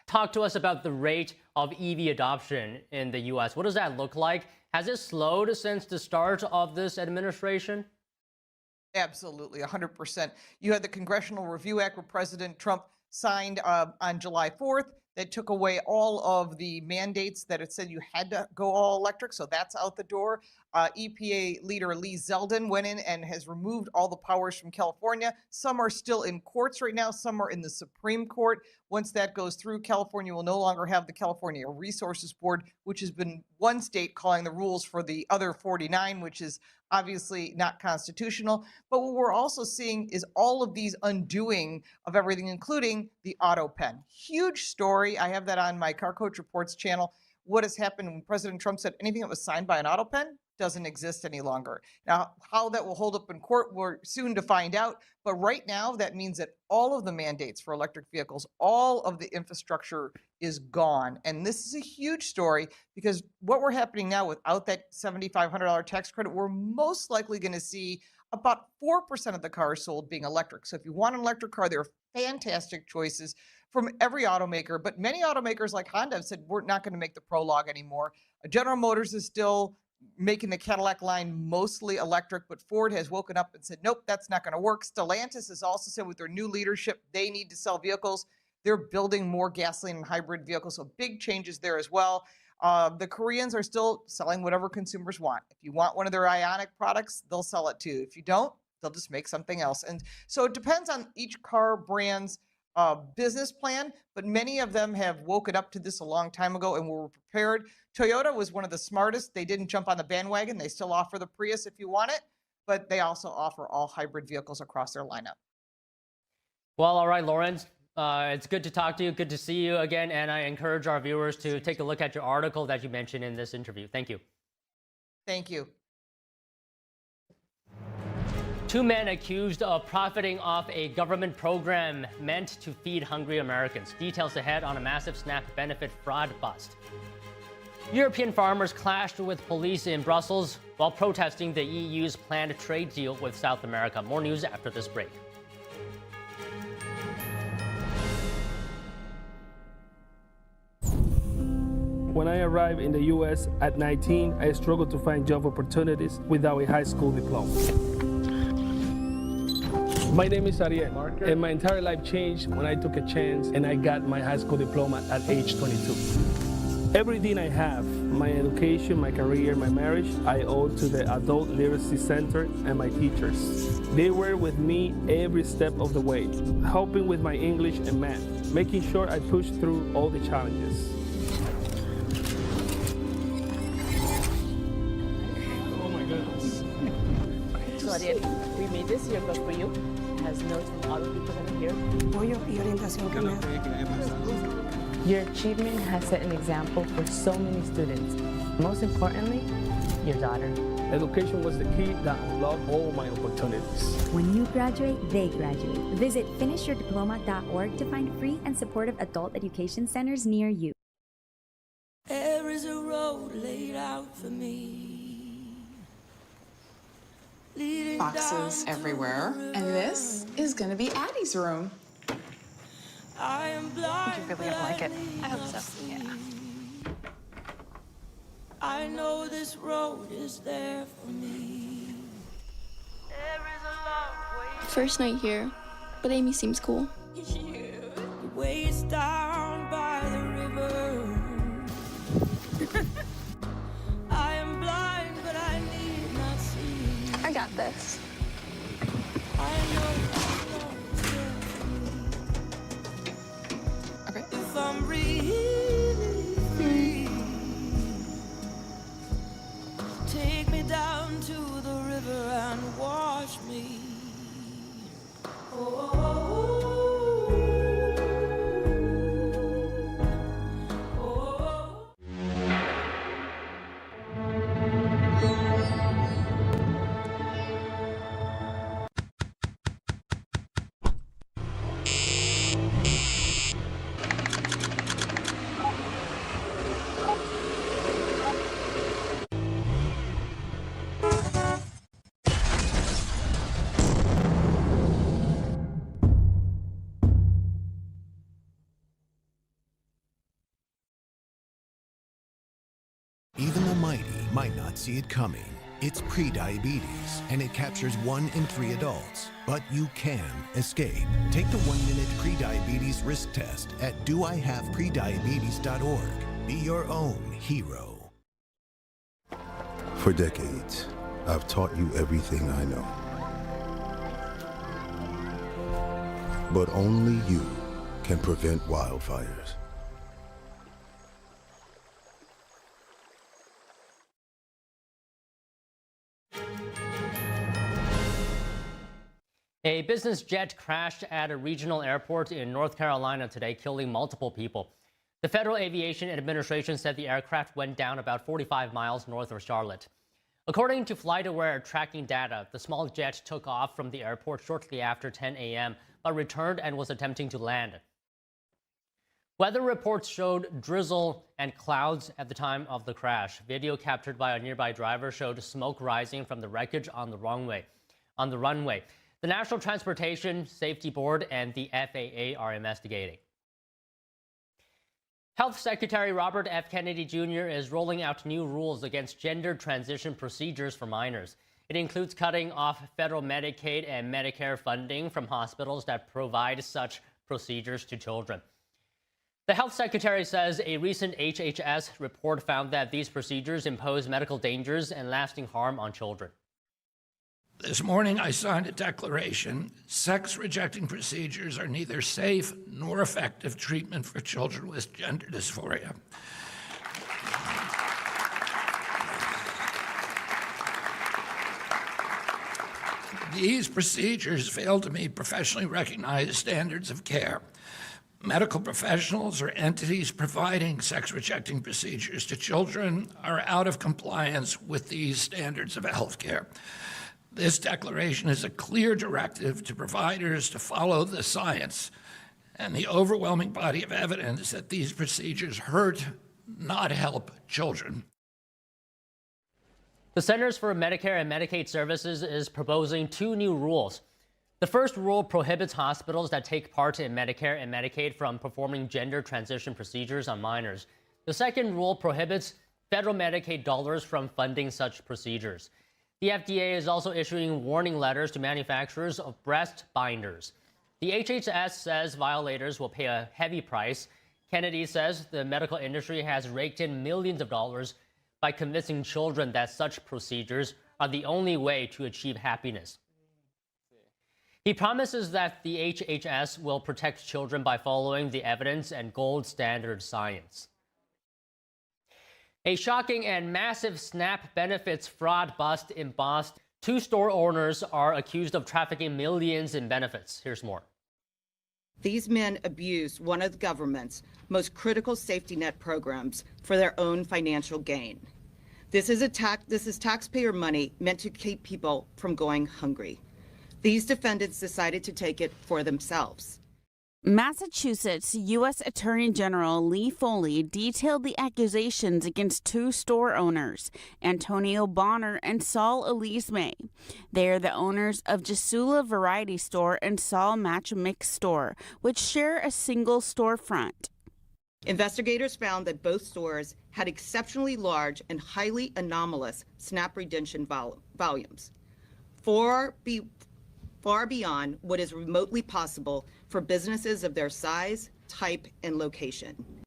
Speaker 15: talk to us about the rate of EV adoption in the US? What does that look like? Has it slowed since the start of this administration?
Speaker 18: Absolutely, 100%. You had the Congressional Review Act, where President Trump signed on July 4th, that took away all of the mandates that it said you had to go all electric. So that's out the door. EPA leader Lee Zeldin went in and has removed all the powers from California. Some are still in courts right now. Some are in the Supreme Court. Once that goes through, California will no longer have the California Resources Board, which has been one state calling the rules for the other 49, which is obviously not constitutional. But what we're also seeing is all of these undoing of everything, including the auto pen. Huge story. I have that on my Car Coach Reports channel. What has happened when President Trump said anything that was signed by an auto pen doesn't exist any longer. Now, how that will hold up in court, we're soon to find out. But right now, that means that all of the mandates for electric vehicles, all of the infrastructure is gone. And this is a huge story, because what we're happening now without that $7,500 tax credit, we're most likely going to see about 4% of the cars sold being electric. So if you want an electric car, there are fantastic choices. from every automaker, but many automakers like Honda have said, we're not going to make the Prologue anymore. General Motors is still making the Cadillac line mostly electric, but Ford has woken up and said, nope, that's not going to work. Stellantis has also said with their new leadership, they need to sell vehicles. They're building more gasoline and hybrid vehicles, so big changes there as well. The Koreans are still selling whatever consumers want. If you want one of their Ioniq products, they'll sell it too. If you don't, they'll just make something else. And so it depends on each car brand's business plan, but many of them have woken up to this a long time ago and were prepared. Toyota was one of the smartest. They didn't jump on the bandwagon. They still offer the Prius if you want it, but they also offer all hybrid vehicles across their lineup.
Speaker 15: Well, all right, Lawrence, it's good to talk to you. Good to see you again. And I encourage our viewers to take a look at your article that you mentioned in this interview. Thank you.
Speaker 18: Thank you.
Speaker 15: 2 men accused of profiting off a government program meant to feed hungry Americans. Details ahead on a massive SNAP benefit fraud bust. European farmers clashed with police in Brussels while protesting the EU's planned trade deal with South America. More news after this break.
Speaker 4: When I arrived in the U.S. at 19, I struggled to find job opportunities without a high school diploma. My name is Ariel, and my entire life changed when I took a chance and I got my high school diploma at age 22. Everything I have, my education, my career, my marriage, I owe to the Adult Literacy Center and my teachers. They were with me every step of the way, helping with my English and math, making sure I pushed through all the challenges. Oh my goodness.
Speaker 5: So Ariel, we made this yearbook for you. It has notes from all the people that are here. Your achievement has set an example for so many students. Most importantly, your daughter.
Speaker 4: Education was the key that unlocked all my opportunities.
Speaker 7: When you graduate, they graduate. Visit finishyourdiploma.org to find free and supportive adult education centers near you.
Speaker 24: There is a road laid out for me.
Speaker 25: Boxes everywhere. And this is going to be Addie's room.
Speaker 24: I am blind,
Speaker 25: you're really gonna like it.
Speaker 24: I hope so. Yeah. I know this road is there for me. There is a long way.
Speaker 26: First night here, but Amy seems cool.
Speaker 24: The way it's down by the river. I am blind, but I need not see.
Speaker 26: I got this.
Speaker 24: I know this road is there for me.
Speaker 25: Okay.
Speaker 24: If I'm really free, take me down to the river and wash me.
Speaker 27: Even the mighty might not see it coming. It's prediabetes, and it captures 1 in 3 adults. But you can escape. Take the 1-minute prediabetes risk test at doihaveprediabetes.org. Be your own hero.
Speaker 28: For decades, I've taught you everything I know. But only you can prevent wildfires.
Speaker 15: A business jet crashed at a regional airport in North Carolina today, killing multiple people. The Federal Aviation Administration said the aircraft went down about 45 miles north of Charlotte. According to FlightAware tracking data, the small jet took off from the airport shortly after 10 a.m., but returned and was attempting to land. Weather reports showed drizzle and clouds at the time of the crash. Video captured by a nearby driver showed smoke rising from the wreckage on the runway. The National Transportation Safety Board and the FAA are investigating. Health Secretary Robert F. Kennedy Jr. is rolling out new rules against gender transition procedures for minors. It includes cutting off federal Medicaid and Medicare funding from hospitals that provide such procedures to children. The health secretary says a recent HHS report found that these procedures impose medical dangers and lasting harm on children.
Speaker 2: This morning, I signed a declaration. Sex-rejecting procedures are neither safe nor effective treatment for children with gender dysphoria. These procedures fail to meet professionally recognized standards of care. Medical professionals or entities providing sex-rejecting procedures to children are out of compliance with these standards of health care. This declaration is a clear directive to providers to follow the science and the overwhelming body of evidence that these procedures hurt, not help children.
Speaker 15: The Centers for Medicare and Medicaid Services is proposing two new rules. The first rule prohibits hospitals that take part in Medicare and Medicaid from performing gender transition procedures on minors. The second rule prohibits federal Medicaid dollars from funding such procedures. The FDA is also issuing warning letters to manufacturers of breast binders. The HHS says violators will pay a heavy price. Kennedy says the medical industry has raked in millions of dollars by convincing children that such procedures are the only way to achieve happiness. He promises that the HHS will protect children by following the evidence and gold standard science. A shocking and massive SNAP benefits fraud bust in Boston. Two store owners are accused of trafficking millions in benefits. Here's more.
Speaker 3: These men abused one of the government's most critical safety net programs for their own financial gain. This is taxpayer money meant to keep people from going hungry. These defendants decided to take it for themselves.
Speaker 6: Massachusetts U.S. Attorney General Lee Foley detailed the accusations against two store owners, Antonio Bonner and Saul Elizme. They are the owners of Jasula Variety Store and Saul Match Mix Store, which share a single storefront.
Speaker 3: Investigators found that both stores had exceptionally large and highly anomalous SNAP redemption volumes, far beyond what is remotely possible for businesses of their size, type, and location.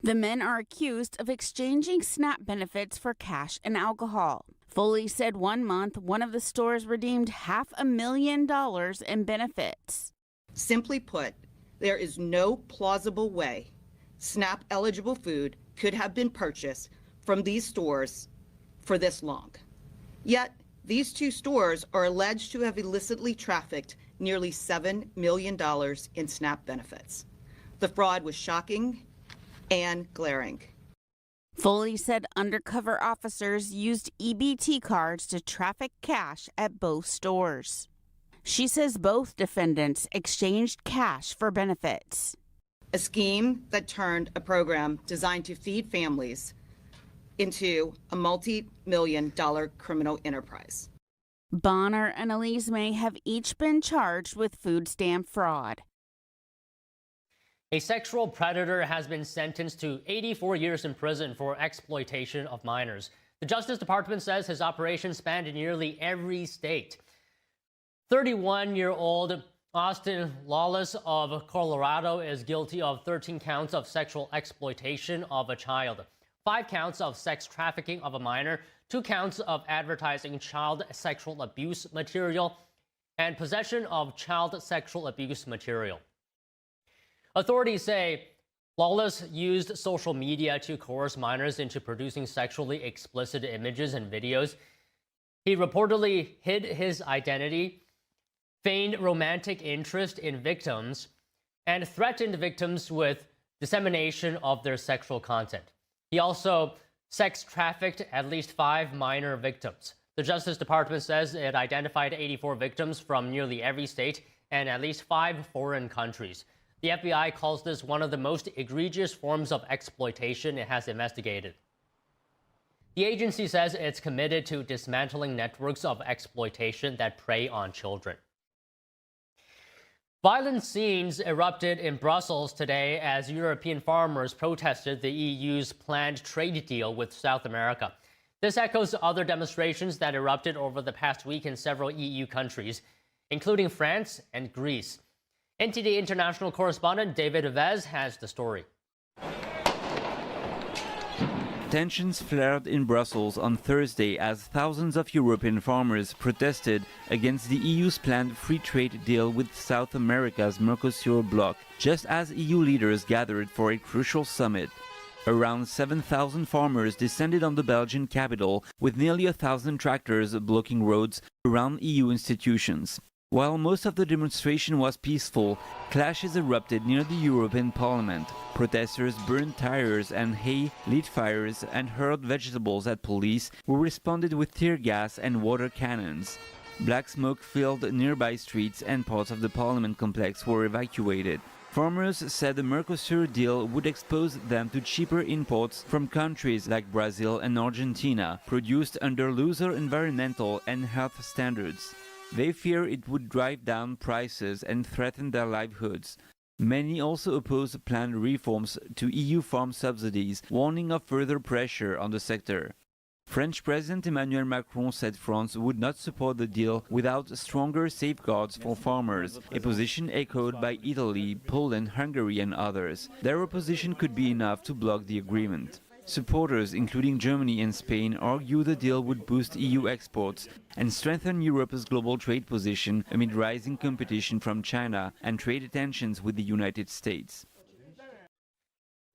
Speaker 6: The men are accused of exchanging SNAP benefits for cash and alcohol. Foley said 1 month, one of the stores redeemed $500,000 in benefits.
Speaker 3: Simply put, there is no plausible way SNAP-eligible food could have been purchased from these stores for this long. Yet, these two stores are alleged to have illicitly trafficked nearly $7 million in SNAP benefits. The fraud was shocking and glaring.
Speaker 6: Foley said undercover officers used EBT cards to traffic cash at both stores. She says both defendants exchanged cash for benefits.
Speaker 3: A scheme that turned a program designed to feed families into a multi-million-dollar criminal enterprise.
Speaker 6: Bonner and Elizme have each been charged with food stamp fraud.
Speaker 15: A sexual predator has been sentenced to 84 years in prison for exploitation of minors. The Justice Department says his operation spanned nearly every state. 31-year-old Austin Lawless of Colorado is guilty of 13 counts of sexual exploitation of a child, 5 counts of sex trafficking of a minor, 2 counts of advertising child sexual abuse material, and possession of child sexual abuse material. Authorities say Lawless used social media to coerce minors into producing sexually explicit images and videos. He reportedly hid his identity, feigned romantic interest in victims, and threatened victims with dissemination of their sexual content. He also sex trafficked at least 5 minor victims. The Justice Department says it identified 84 victims from nearly every state and at least 5 foreign countries. The FBI calls this one of the most egregious forms of exploitation it has investigated. The agency says it's committed to dismantling networks of exploitation that prey on children. Violent scenes erupted in Brussels today as European farmers protested the EU's planned trade deal with South America. This echoes other demonstrations that erupted over the past week in several EU countries, including France and Greece. NTD international correspondent David Vez has the story.
Speaker 8: Tensions flared in Brussels on Thursday as thousands of European farmers protested against the EU's planned free trade deal with South America's Mercosur bloc, just as EU leaders gathered for a crucial summit. Around 7,000 farmers descended on the Belgian capital, with nearly 1,000 tractors blocking roads around EU institutions. While most of the demonstration was peaceful, clashes erupted near the European Parliament. Protesters burned tires and hay, lit fires, and hurled vegetables at police, who responded with tear gas and water cannons. Black smoke filled nearby streets, and parts of the Parliament complex were evacuated. Farmers said the Mercosur deal would expose them to cheaper imports from countries like Brazil and Argentina, produced under looser environmental and health standards. They fear it would drive down prices and threaten their livelihoods. Many also oppose planned reforms to EU farm subsidies, warning of further pressure on the sector. French President Emmanuel Macron said France would not support the deal without stronger safeguards for farmers, a position echoed by Italy, Poland, Hungary and others. Their opposition could be enough to block the agreement. Supporters, including Germany and Spain, argue the deal would boost EU exports and strengthen Europe's global trade position amid rising competition from China and trade tensions with the United States.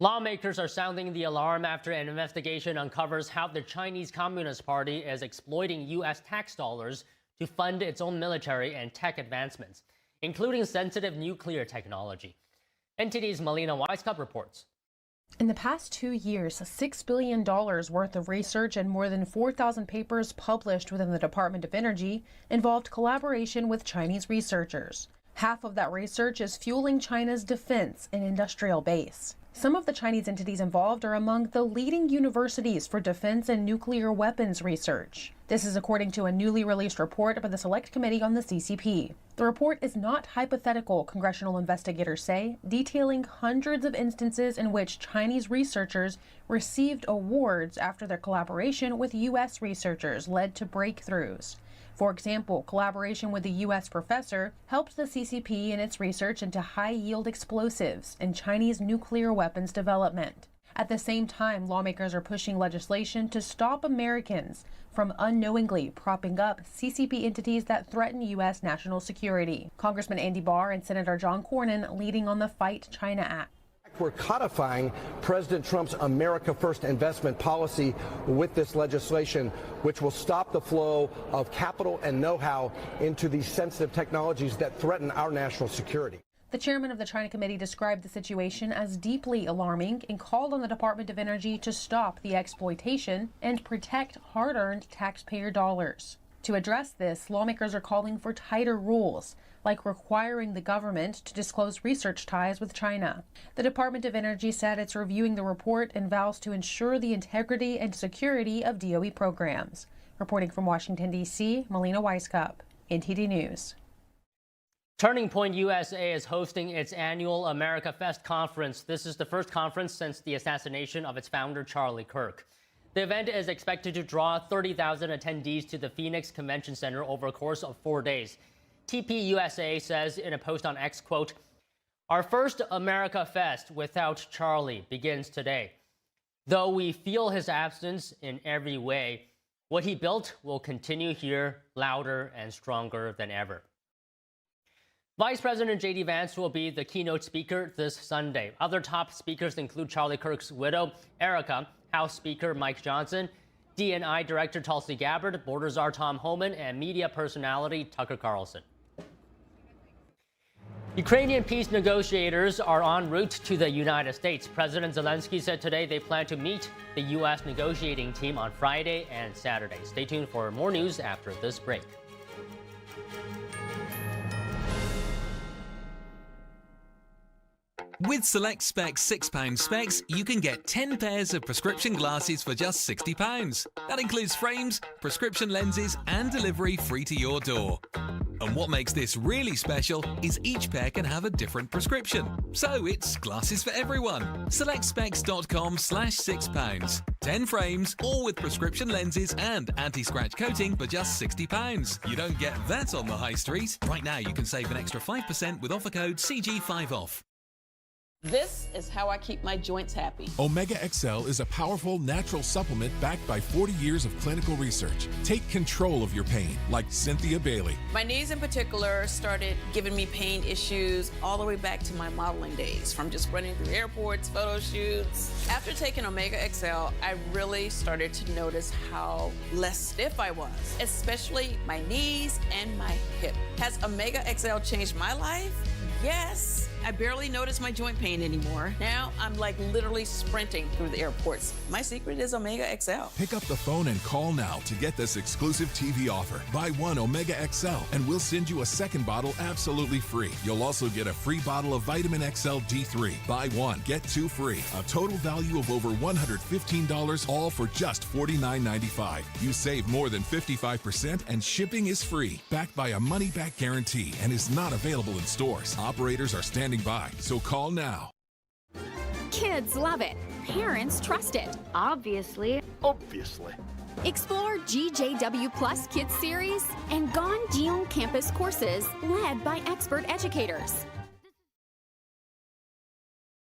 Speaker 15: Lawmakers are sounding the alarm after an investigation uncovers how the Chinese Communist Party is exploiting U.S. tax dollars to fund its own military and tech advancements, including sensitive nuclear technology. NTD's Melina Weisskopf reports.
Speaker 9: In the past 2 years, $6 billion worth of research and more than 4,000 papers published within the Department of Energy involved collaboration with Chinese researchers. Half of that research is fueling China's defense and industrial base. Some of the Chinese entities involved are among the leading universities for defense and nuclear weapons research. This is according to a newly released report by the Select Committee on the CCP. The report is not hypothetical, congressional investigators say, detailing hundreds of instances in which Chinese researchers received awards after their collaboration with U.S. researchers led to breakthroughs. For example, collaboration with a U.S. professor helped the CCP in its research into high-yield explosives and Chinese nuclear weapons development. At the same time, lawmakers are pushing legislation to stop Americans from unknowingly propping up CCP entities that threaten U.S. national security. Congressman Andy Barr and Senator John Cornyn leading on the Fight China Act.
Speaker 10: We're codifying President Trump's America First investment policy with this legislation, which will stop the flow of capital and know-how into these sensitive technologies that threaten our national security.
Speaker 9: The chairman of the China Committee described the situation as deeply alarming and called on the Department of Energy to stop the exploitation and protect hard-earned taxpayer dollars. To address this, lawmakers are calling for tighter rules, like requiring the government to disclose research ties with China. The Department of Energy said it's reviewing the report and vows to ensure the integrity and security of DOE programs. Reporting from Washington, D.C., Melina Weisskopf, NTD News.
Speaker 15: Turning Point USA is hosting its annual America Fest conference. This is the first conference since the assassination of its founder, Charlie Kirk. The event is expected to draw 30,000 attendees to the Phoenix Convention Center over a course of 4 days. TPUSA says in a post on X, quote, "Our first America Fest without Charlie begins today. Though we feel his absence in every way, what he built will continue here louder and stronger than ever." Vice President J.D. Vance will be the keynote speaker this Sunday. Other top speakers include Charlie Kirk's widow, Erica, House Speaker Mike Johnson, DNI Director Tulsi Gabbard, Border Czar Tom Homan, and media personality Tucker Carlson. Ukrainian peace negotiators are en route to the United States. President Zelensky said today they plan to meet the U.S. negotiating team on Friday and Saturday. Stay tuned for more news after this break.
Speaker 11: With Select Specs £6 specs, you can get 10 pairs of prescription glasses for just £60. That includes frames, prescription lenses, and delivery free to your door. And what makes this really special is each pair can have a different prescription. So it's glasses for everyone. Select specs.com/£6. 10 frames, all with prescription lenses and anti-scratch coating for just £60. You don't get that on the high street. Right now you can save an extra 5% with offer code CG5OFF.
Speaker 12: This is how I keep my joints happy.
Speaker 13: Omega XL is a powerful natural supplement backed by 40 years of clinical research. Take control of your pain, like Cynthia Bailey.
Speaker 12: My knees in particular started giving me pain issues all the way back to my modeling days, from just running through airports, photo shoots. After taking Omega XL, I really started to notice how less stiff I was, especially my knees and my hip. Has Omega XL changed my life? Yes. I barely notice my joint pain anymore. Now I'm like literally sprinting through the airports. My secret is Omega XL.
Speaker 13: Pick up the phone and call now to get this exclusive TV offer. Buy one Omega XL and we'll send you a second bottle absolutely free. You'll also get a free bottle of Vitamin XL D3. Buy one, get two free. A total value of over $115, all for just $49.95. You save more than 55% and shipping is free. Backed by a money-back guarantee and is not available in stores. Operators are standing by, so call now.
Speaker 14: Kids love it. Parents trust it. Obviously. Explore GJW Plus Kids Series and Gone Jiong campus courses led by expert educators.